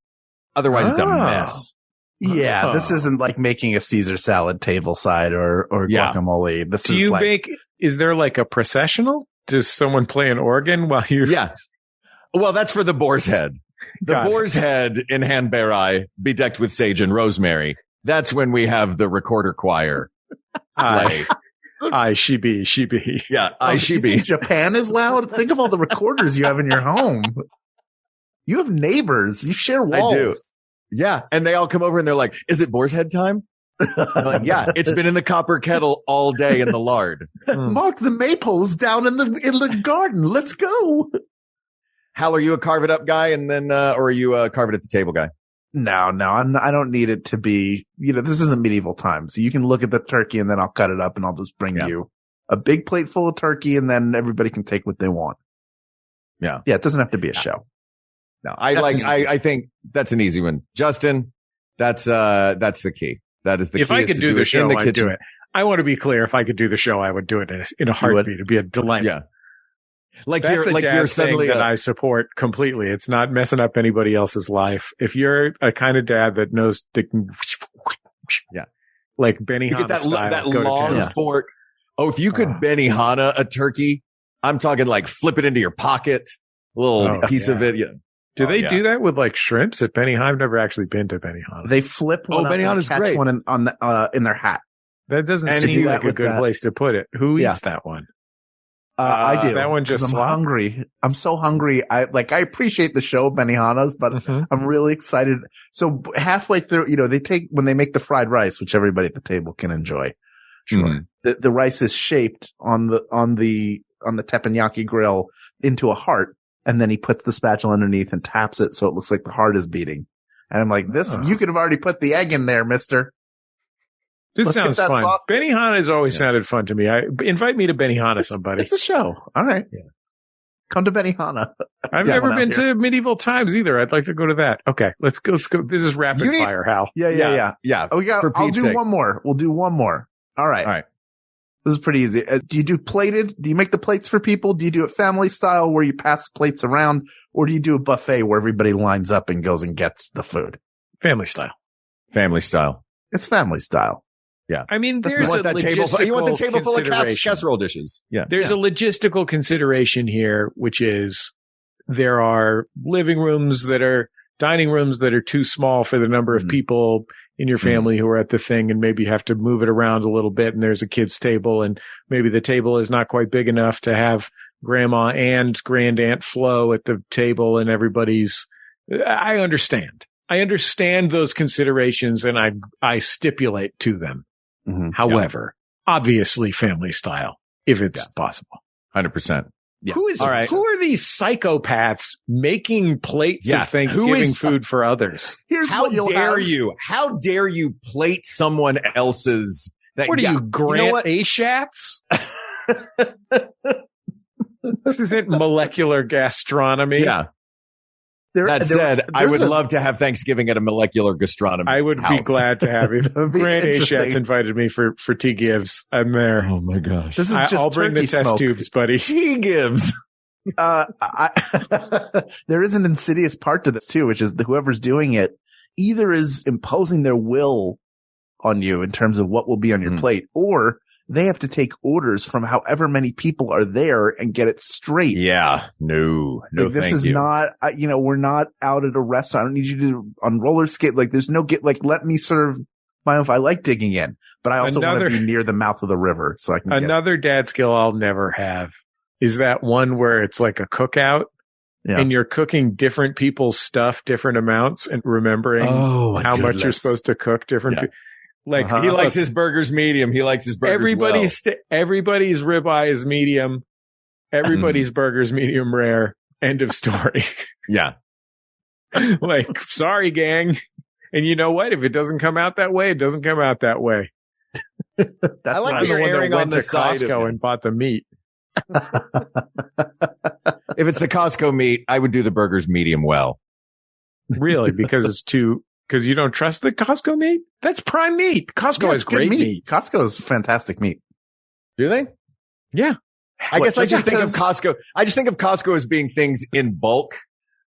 Otherwise, it's a mess. Yeah, this isn't like making a Caesar salad table side or guacamole. Is there a processional? Does someone play an organ while you? Yeah. Well, that's for the boar's head. The boar's head in Hanberai, bedecked with sage and rosemary. That's when we have the recorder choir. She be. Yeah, she be. Japan is loud. Think of all the recorders you have in your home. You have neighbors. You share walls. I do. Yeah, and they all come over and they're like, "Is it boar's head time?" I'm like, yeah, it's been in the copper kettle all day in the lard. Mark the maypoles down in the garden. Let's go. Hal, are you a carve it up guy, and then or are you a carve it at the table guy? No, I don't need it to be. This isn't medieval times. You can look at the turkey, and then I'll cut it up, and I'll just bring you a big plate full of turkey, and then everybody can take what they want. Yeah, it doesn't have to be a show. No, I think that's an easy one, Justin. That's the key. That is the key. If I could do the show, I'd do it. I want to be clear. If I could do the show, I would do it in a heartbeat. It'd be a delight. Yeah. That's you're suddenly that I support completely. It's not messing up anybody else's life. If you're a kind of dad that knows like Benihana style, that long fork. Oh, if you could Benihana a turkey, I'm talking flip it into your pocket, a little piece of it. Yeah. Do they do that with shrimps at Benihana? I've never actually been to Benihana. They flip one up and catch one in their hat. That doesn't seem like a good place to put it. Who eats that one? I do. That one just I'm hungry. I'm so hungry. I appreciate the show, Benihana's, but I'm really excited. So halfway through, when they make the fried rice, which everybody at the table can enjoy. Sure. The rice is shaped on the teppanyaki grill into a heart. And then he puts the spatula underneath and taps it so it looks like the heart is beating. And I'm like, you could have already put the egg in there, mister. This sounds fun. Benihana has always sounded fun to me. Invite me to Benihana, somebody. It's a show. All right. Yeah. Come to Benihana. I've never been to medieval times either. I'd like to go to that. Okay, let's go. This is rapid fire, Hal. Yeah. I'll do one more. We'll do one more. All right. This is pretty easy. Do you do plated? Do you make the plates for people? Do you do it family style where you pass plates around? Or do you do a buffet where everybody lines up and goes and gets the food? Family style. Family style. It's family style. Yeah. I mean, you want the table full of casserole dishes. Yeah. There's a logistical consideration here, which is there are dining rooms that are too small for the number of people in your family who are at the thing and maybe have to move it around a little bit. And there's a kid's table and maybe the table is not quite big enough to have grandma and grand aunt Flo at the table and I understand those considerations and I stipulate to them. Mm-hmm. However, obviously family style, if it's possible. 100%. Yeah. Who are these psychopaths making plates of Thanksgiving food for others? How dare you plate someone else's? What are you, Grant Ashatz? This isn't molecular gastronomy. Yeah. I would love to have Thanksgiving at a molecular gastronomy. I would be glad to have you. Grant Ashatz invited me for tea gives. I'm there. Oh my gosh. This is just I'll bring the test tubes, buddy. Tea gives. There is an insidious part to this too, which is whoever's doing it either is imposing their will on you in terms of what will be on your plate, or they have to take orders from however many people are there and get it straight. Yeah. No, this is not, we're not out at a restaurant. I don't need you to on roller skate. Like there's no let me serve my own. I like digging in, but I also want to be near the mouth of the river so I can Another dad skill I'll never have is that one where it's like a cookout and you're cooking different people's stuff, different amounts, and remembering how much you're supposed to cook different people. Like he likes his burgers medium. He likes his burgers everybody's ribeye is medium. Everybody's burgers medium rare. End of story. Yeah. Like, sorry, gang. And you know what? If it doesn't come out that way, it doesn't come out that way. I like that you're airing on the side of Costco and bought the meat. If it's the Costco meat, I would do the burgers medium well. Really? Because you don't trust the Costco meat? That's prime meat. Costco has great meat. Costco is fantastic meat. Do they? Yeah. I guess I just think of Costco as being things in bulk.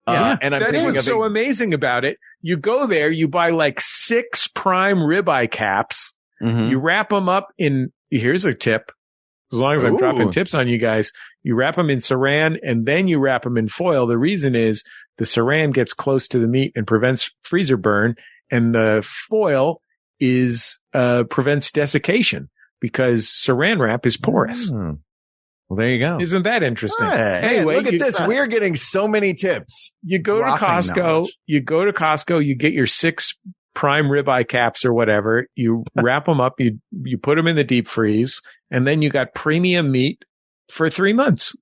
And I'm that's what's so amazing about it. You go there, you buy like 6 prime ribeye caps. Mm-hmm. You wrap them up in, here's a tip. As long as I'm dropping tips on you guys, you wrap them in saran and then you wrap them in foil. The reason is the saran gets close to the meat and prevents freezer burn, and the foil prevents desiccation because saran wrap is porous. Mm. Well, there you go. Isn't that interesting? Right. Anyway, look at this. We're getting so many tips. You go to Costco, you get your 6 prime ribeye caps or whatever. You wrap them up, you put them in the deep freeze, and then you got premium meat for 3 months.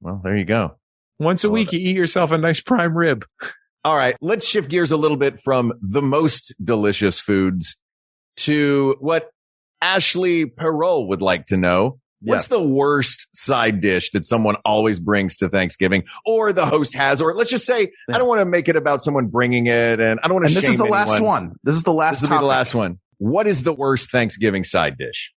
Well, there you go. Once a week, you eat yourself a nice prime rib. All right. Let's shift gears a little bit from the most delicious foods to what Ashley Perot would like to know. What's the worst side dish that someone always brings to Thanksgiving, or the host has, or let's just say, I don't want to make it about someone bringing it, and I don't want to shame anyone. This is the last one. This is the last This will be the last one. What is the worst Thanksgiving side dish?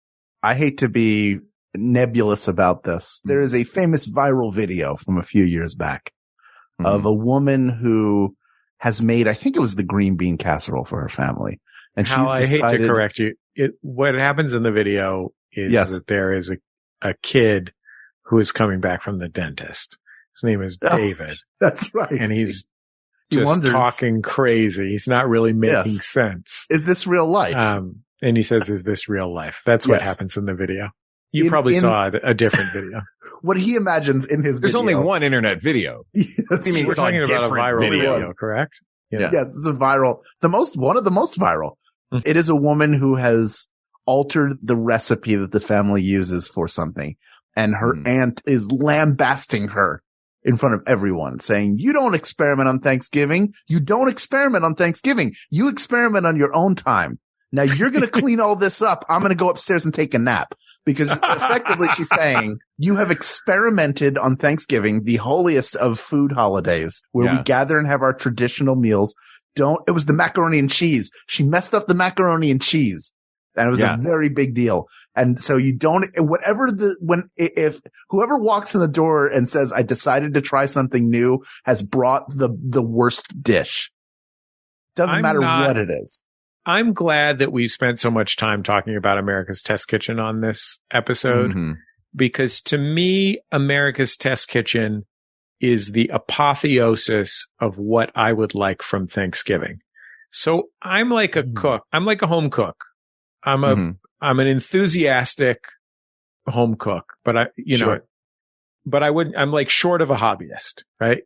I hate to be nebulous about this. There is a famous viral video from a few years back of a woman who has made, I think it was the green bean casserole for her family. And I hate to correct you. What happens in the video is that there is a kid who is coming back from the dentist. His name is David. That's right. And he's just talking crazy. He's not really making sense. Is this real life? And he says, is this real life? That's what happens in the video. You probably saw a different video. What he imagines in his There's video. only one internet video. We're talking about a viral video, correct? Yeah. Yes, it's a viral. One of the most viral. Mm-hmm. It is a woman who has altered the recipe that the family uses for something. And her aunt is lambasting her in front of everyone, saying, you don't experiment on Thanksgiving. You don't experiment on Thanksgiving. You experiment on your own time. Now you're going to clean all this up. I'm going to go upstairs and take a nap, because effectively she's saying you have experimented on Thanksgiving, the holiest of food holidays, where we gather and have our traditional meals. It was the macaroni and cheese. She messed up the macaroni and cheese, and it was a very big deal. And so if whoever walks in the door and says, I decided to try something new, has brought the worst dish. Doesn't matter what it is. I'm glad that we spent so much time talking about America's Test Kitchen on this episode, because to me, America's Test Kitchen is the apotheosis of what I would like from Thanksgiving. So I'm like a cook. I'm like a home cook. I'm an enthusiastic home cook, but I'm like short of a hobbyist, right?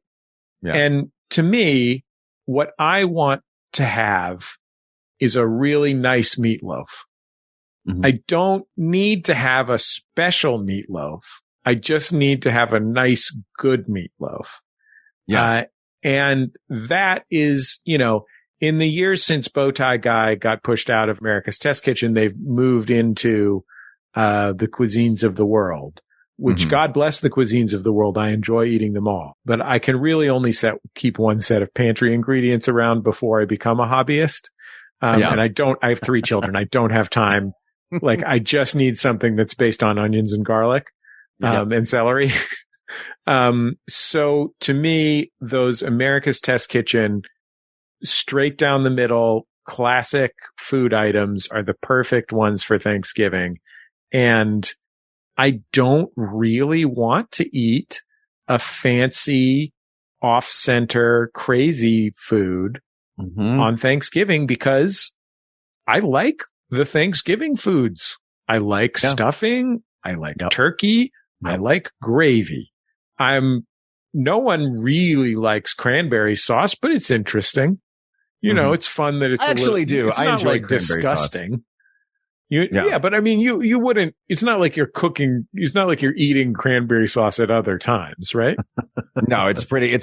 Yeah. And to me, what I want to have is a really nice meatloaf. I don't need to have a special meatloaf. I just need to have a nice, good meatloaf. Yeah. And that is, in the years since Bowtie Guy got pushed out of America's Test Kitchen, they've moved into the cuisines of the world, which God bless the cuisines of the world. I enjoy eating them all, but I can really only keep one set of pantry ingredients around before I become a hobbyist. And I have 3 children. I don't have time. Like, I just need something that's based on onions and garlic, and celery. So to me, those America's Test Kitchen, straight down the middle, classic food items are the perfect ones for Thanksgiving. And I don't really want to eat a fancy, off-center, crazy food on Thanksgiving because I like the Thanksgiving foods. I like stuffing. I like turkey. I like gravy. No one really likes cranberry sauce, but it's interesting. It's fun that it's I actually do. It's I not enjoy like cranberry disgusting. sauce. But I mean, you wouldn't, it's not like you're cooking, it's not like you're eating cranberry sauce at other times, right? No, it's pretty,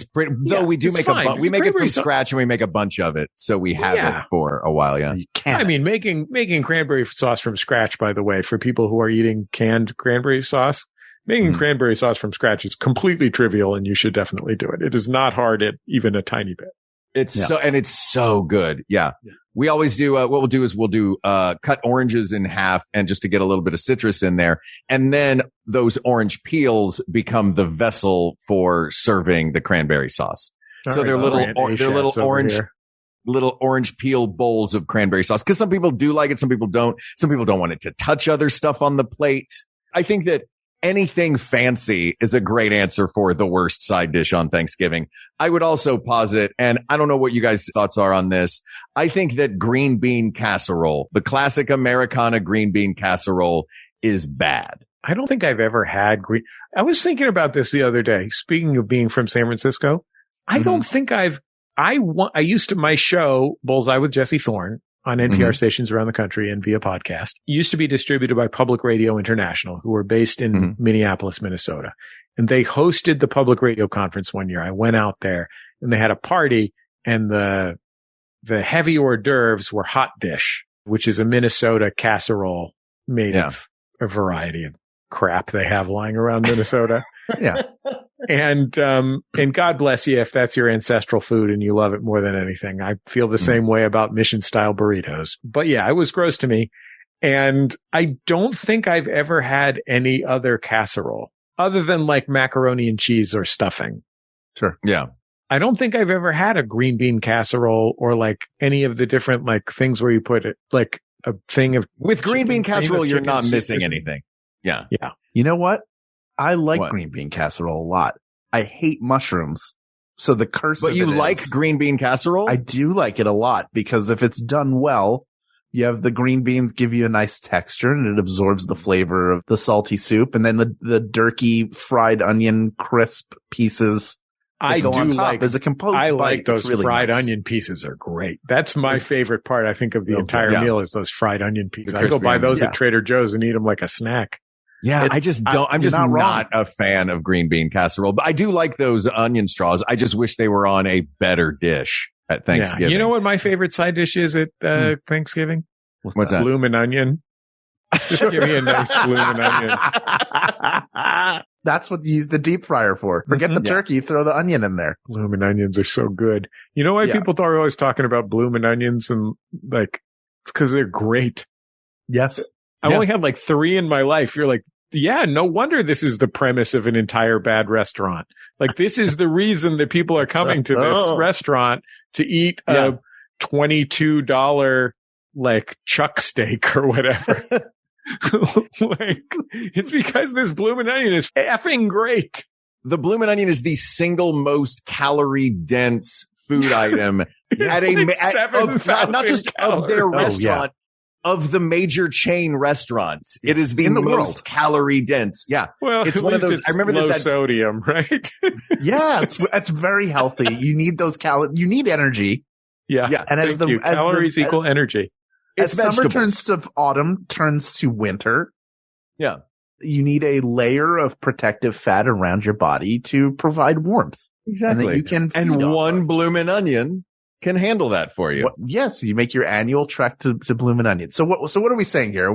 though we do make we make it from scratch and we make a bunch of it. So we have it for a while. Yeah. You can't. I mean, making cranberry sauce from scratch, by the way, for people who are eating canned cranberry sauce, making cranberry sauce from scratch is completely trivial and you should definitely do it. It is not hard even a tiny bit. It's so good. Yeah. We always do, what we'll do is cut oranges in half and just to get a little bit of citrus in there. And then those orange peels become the vessel for serving the cranberry sauce. So they're little orange peel bowls of cranberry sauce. Cause some people do like it. Some people don't. Some people don't want it to touch other stuff on the plate. I think that anything fancy is a great answer for the worst side dish on Thanksgiving. I would also posit, and I don't know what you guys' thoughts are on this. I think that green bean casserole, the classic Americana green bean casserole, is bad. I don't think I've ever had I was thinking about this the other day. Speaking of being from San Francisco, I don't think I used to, my show, Bullseye with Jesse Thorn, on NPR stations around the country and via podcast, used to be distributed by Public Radio International, who were based in Minneapolis, Minnesota. And they hosted the Public Radio Conference one year. I went out there and they had a party and the heavy hors d'oeuvres were hot dish, which is a Minnesota casserole made of a variety of crap they have lying around Minnesota. And God bless you if that's your ancestral food and you love it more than anything. I feel the same way about mission style burritos, but yeah, it was gross to me. And I don't think I've ever had any other casserole other than like macaroni and cheese or stuffing. Sure. Yeah. I don't think I've ever had a green bean casserole or like any of the different like things where you put it like a thing of with green bean casserole. You're not missing anything. Yeah. Yeah. You know what? I like green bean casserole a lot. I hate mushrooms. So the curse of it is. But you like green bean casserole? I do like it a lot because if it's done well, you have the green beans give you a nice texture and it absorbs the flavor of the salty soup. And then the jerky fried onion crisp pieces that go on top as a composed I bite. like those really fried nice. onion pieces are great. That's my favorite part, I think, of the entire meal is those fried onion pieces. I go buy those at Trader Joe's and eat them like a snack. Yeah, I'm just not a fan of green bean casserole, but I do like those onion straws. I just wish they were on a better dish at Thanksgiving. Yeah. You know what my favorite side dish is at Thanksgiving? What's that? Bloomin' onion. Just give me a nice bloomin' onion. That's what you use the deep fryer for. Forget the turkey, throw the onion in there. Bloomin' onions are so good. You know why people are always talking about bloomin' onions and like, it's because they're great. Yes. I only had like 3 in my life. You're like, yeah, no wonder this is the premise of an entire bad restaurant. Like this is the reason that people are coming to this restaurant to eat a $22 like chuck steak or whatever. Like it's because this bloomin' onion is effing great. The bloomin' onion is the single most calorie dense food item at not just of their restaurant. Of the major chain restaurants, it is the most calorie dense. Yeah. Well, it's one of those. I remember low sodium, right? Yeah. It's very healthy. You need those you need energy. Yeah. Yeah. And as calories equal energy. As summer turns to autumn, turns to winter. Yeah. you need a layer of protective fat around your body to provide warmth. Exactly. And that you can feed and off one of. bloomin' onion can handle that for you. Yes, you make your annual trek to Bloomin' Onion. So what are we saying here?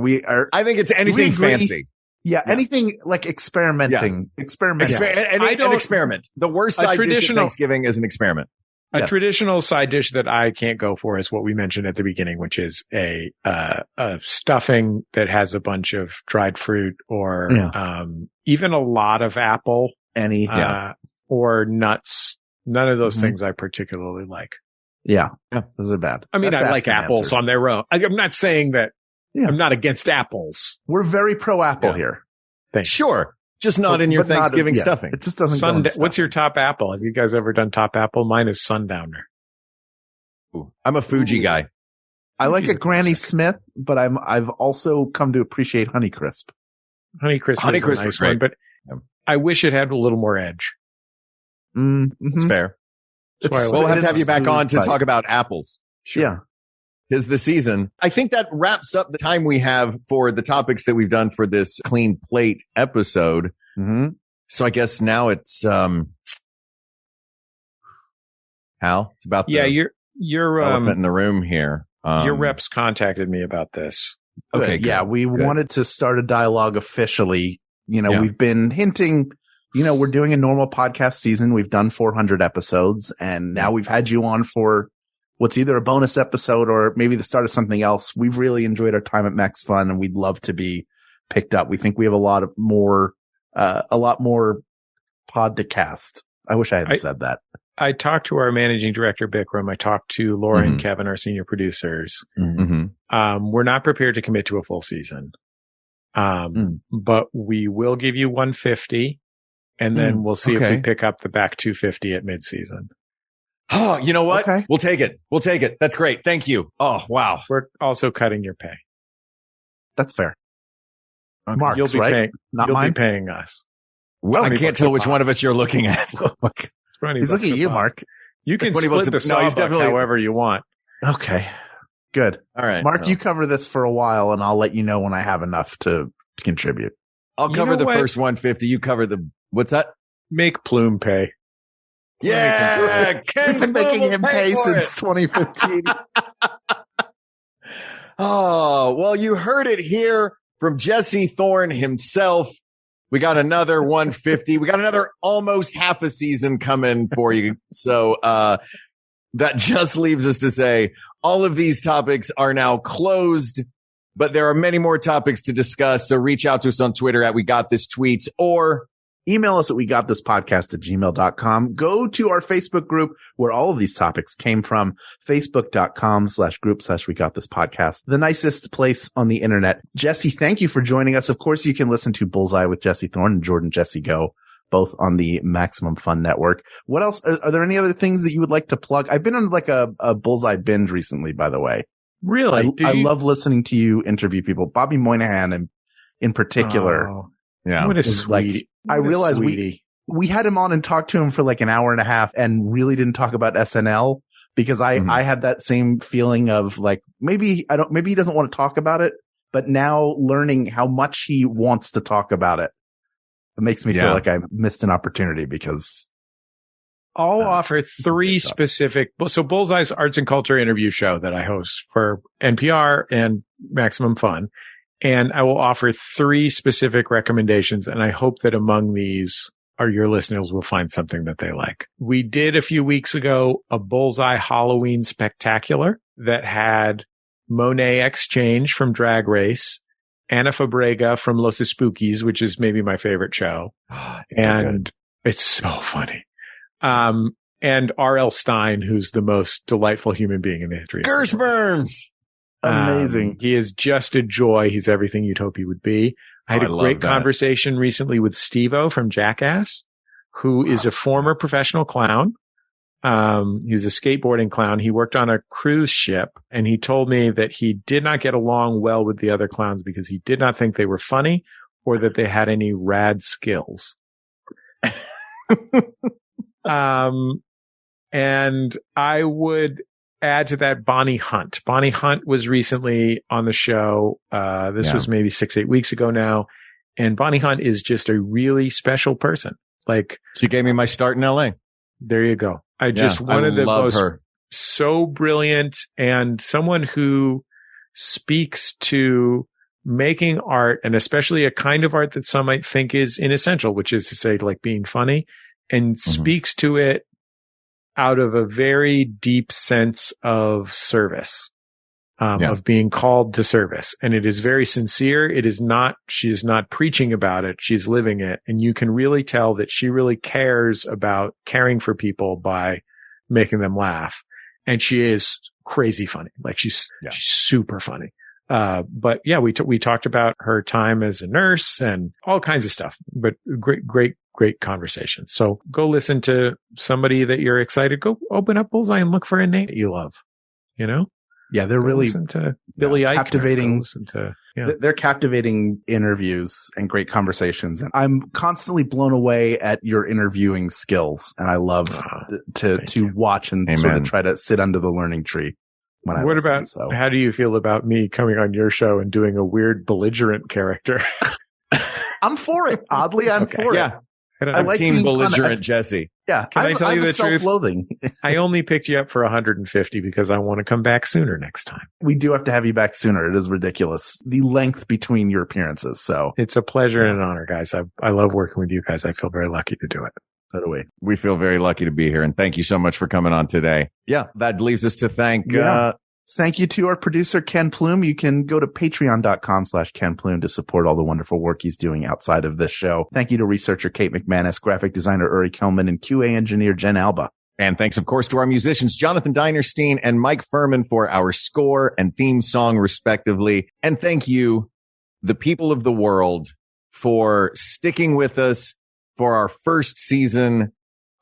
I think it's anything fancy. Yeah, anything like experimenting. An experiment. The worst side dish at Thanksgiving is an experiment. A traditional side dish that I can't go for is what we mentioned at the beginning, which is a stuffing that has a bunch of dried fruit or even a lot of apple or nuts. None of those things I particularly like. Yeah, those are bad. I mean, I like apples on their own. I'm not saying that I'm not against apples. We're very pro apple here. Sure. Just not in your Thanksgiving stuffing. It just doesn't go in stuffing. What's your top apple? Have you guys ever done top apple? Mine is Sundowner. Ooh, I'm a Fuji guy. I like a Granny Smith, but I've also come to appreciate Honeycrisp. Honeycrisp is a nice one, but I wish it had a little more edge. It's fair. We'll have to have you back on to talk about apples. Sure. Yeah. 'Tis the season. I think that wraps up the time we have for the topics that we've done for this clean plate episode. Mm-hmm. So I guess now it's, Hal, it's about the your elephant in the room here. Your reps contacted me about this. Okay. Yeah. We wanted to start a dialogue officially. We've been hinting, we're doing a normal podcast season. We've done 400 episodes and now we've had you on for what's either a bonus episode or maybe the start of something else. We've really enjoyed our time at Max Fun and we'd love to be picked up. We think we have a lot more pod to cast. I wish I hadn't said that. I talked to our managing director, Bikram. I talked to Laura and Kevin, our senior producers. We're not prepared to commit to a full season. But we will give you 150 and then we'll see if we pick up the back 250 at mid-season. Oh, you know what? Okay. We'll take it. That's great. Thank you. Oh, wow. We're also cutting your pay. That's fair. Okay. Mark's, you'll be right? paying, Not you'll mine? be paying us. Well, I can't tell which one of us you're looking at. He's looking at you, Mark. You can split the sawbuck however you want. Okay. Good. All right. Mark, you cover this for a while and I'll let you know when I have enough to contribute. I'll cover the first 150. You cover what's that? Make Plume pay. Yeah. We've been making him pay since 2015. Oh, well, you heard it here from Jesse Thorn himself. We got another 150. We got another almost half a season coming for you. So, that just leaves us to say all of these topics are now closed, but there are many more topics to discuss. So reach out to us on Twitter at We Got This Tweets or email us at wegotThisPodcast@gmail.com. Go to our Facebook group where all of these topics came from, facebook.com/group/WeGotThisPodcast, the nicest place on the internet. Jesse, thank you for joining us. Of course, you can listen to Bullseye with Jesse Thorn and Jordan Jesse Go, both on the Maximum Fun Network. What else? Are there any other things that you would like to plug? I've been on like a Bullseye binge recently, by the way. Really? I love listening to you interview people. Bobby Moynihan in particular. Oh, yeah. What a sweetie. I realized we had him on and talked to him for like an hour and a half and really didn't talk about SNL because I had that same feeling of like, maybe he doesn't want to talk about it, but now learning how much he wants to talk about it, it makes me feel like I missed an opportunity because I'll offer three specific. So Bullseye's arts and culture interview show that I host for NPR and Maximum Fun. And I will offer three specific recommendations. And I hope that among these your listeners will find something that they like. We did a few weeks ago a Bullseye Halloween spectacular that had Monet Exchange from Drag Race, Ana Fabrega from Los Spookies, which is maybe my favorite show. Oh, it's so funny. And R.L. Stein, who's the most delightful human being in the history. Gershberms! Amazing. He is just a joy. He's everything you'd hope he would be. I had a great conversation recently with Steve-O from Jackass, who is a former professional clown. He was a skateboarding clown. He worked on a cruise ship, and he told me that he did not get along well with the other clowns because he did not think they were funny or that they had any rad skills. And I would add to that Bonnie Hunt. Bonnie Hunt was recently on the show. This was maybe 6-8 weeks ago now. And Bonnie Hunt is just a really special person. Like, she gave me my start in LA. There you go. One of the most so brilliant, and someone who speaks to making art, and especially a kind of art that some might think is inessential, which is to say, like, being funny, and speaks to it out of a very deep sense of service, of being called to service. And it is very sincere. She is not preaching about it. She's living it. And you can really tell that she really cares about caring for people by making them laugh. And she is crazy funny. Like, she's super funny. But yeah, we talked about her time as a nurse and all kinds of stuff, but great conversation. So go listen to somebody that you're excited. Go open up Bullseye and look for a name that you love, you know? Yeah, they're really listen to Billy Eichner. Captivating. They're captivating interviews and great conversations. And I'm constantly blown away at your interviewing skills. And I love to watch and sort of try to sit under the learning tree. How do you feel about me coming on your show and doing a weird belligerent character? I'm for it. Oddly, I'm for it. Yeah. I like team belligerent Jesse. Yeah. Can I tell you the truth? Self-loathing. I only picked you up for 150 because I want to come back sooner next time. We do have to have you back sooner. It is ridiculous, the length between your appearances. So it's a pleasure and an honor, guys. I love working with you guys. I feel very lucky to do it. So do we. We feel very lucky to be here, and thank you so much for coming on today. Yeah, that leaves us to thank. Thank you to our producer, Ken Plume. You can go to patreon.com/Ken Plume to support all the wonderful work he's doing outside of this show. Thank you to researcher Kate McManus, graphic designer Uri Kelman, and QA engineer Jen Alba. And thanks, of course, to our musicians, Jonathan Dinerstein and Mike Furman, for our score and theme song, respectively. And thank you, the people of the world, for sticking with us for our first season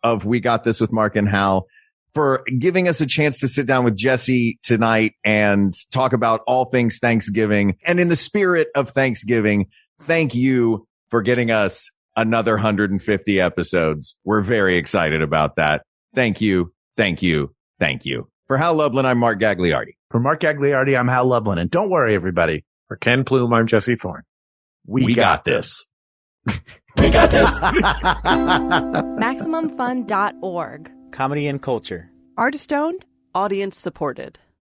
of We Got This with Mark and Hal, for giving us a chance to sit down with Jesse tonight and talk about all things Thanksgiving. And in the spirit of Thanksgiving, thank you for getting us another 150 episodes. We're very excited about that. Thank you. Thank you. Thank you. For Hal Lublin, I'm Mark Gagliardi. For Mark Gagliardi, I'm Hal Lublin. And don't worry, everybody. For Ken Plume, I'm Jesse Thorn. We got this. We got this. MaximumFun.org. Comedy and culture. Artist owned. Audience supported.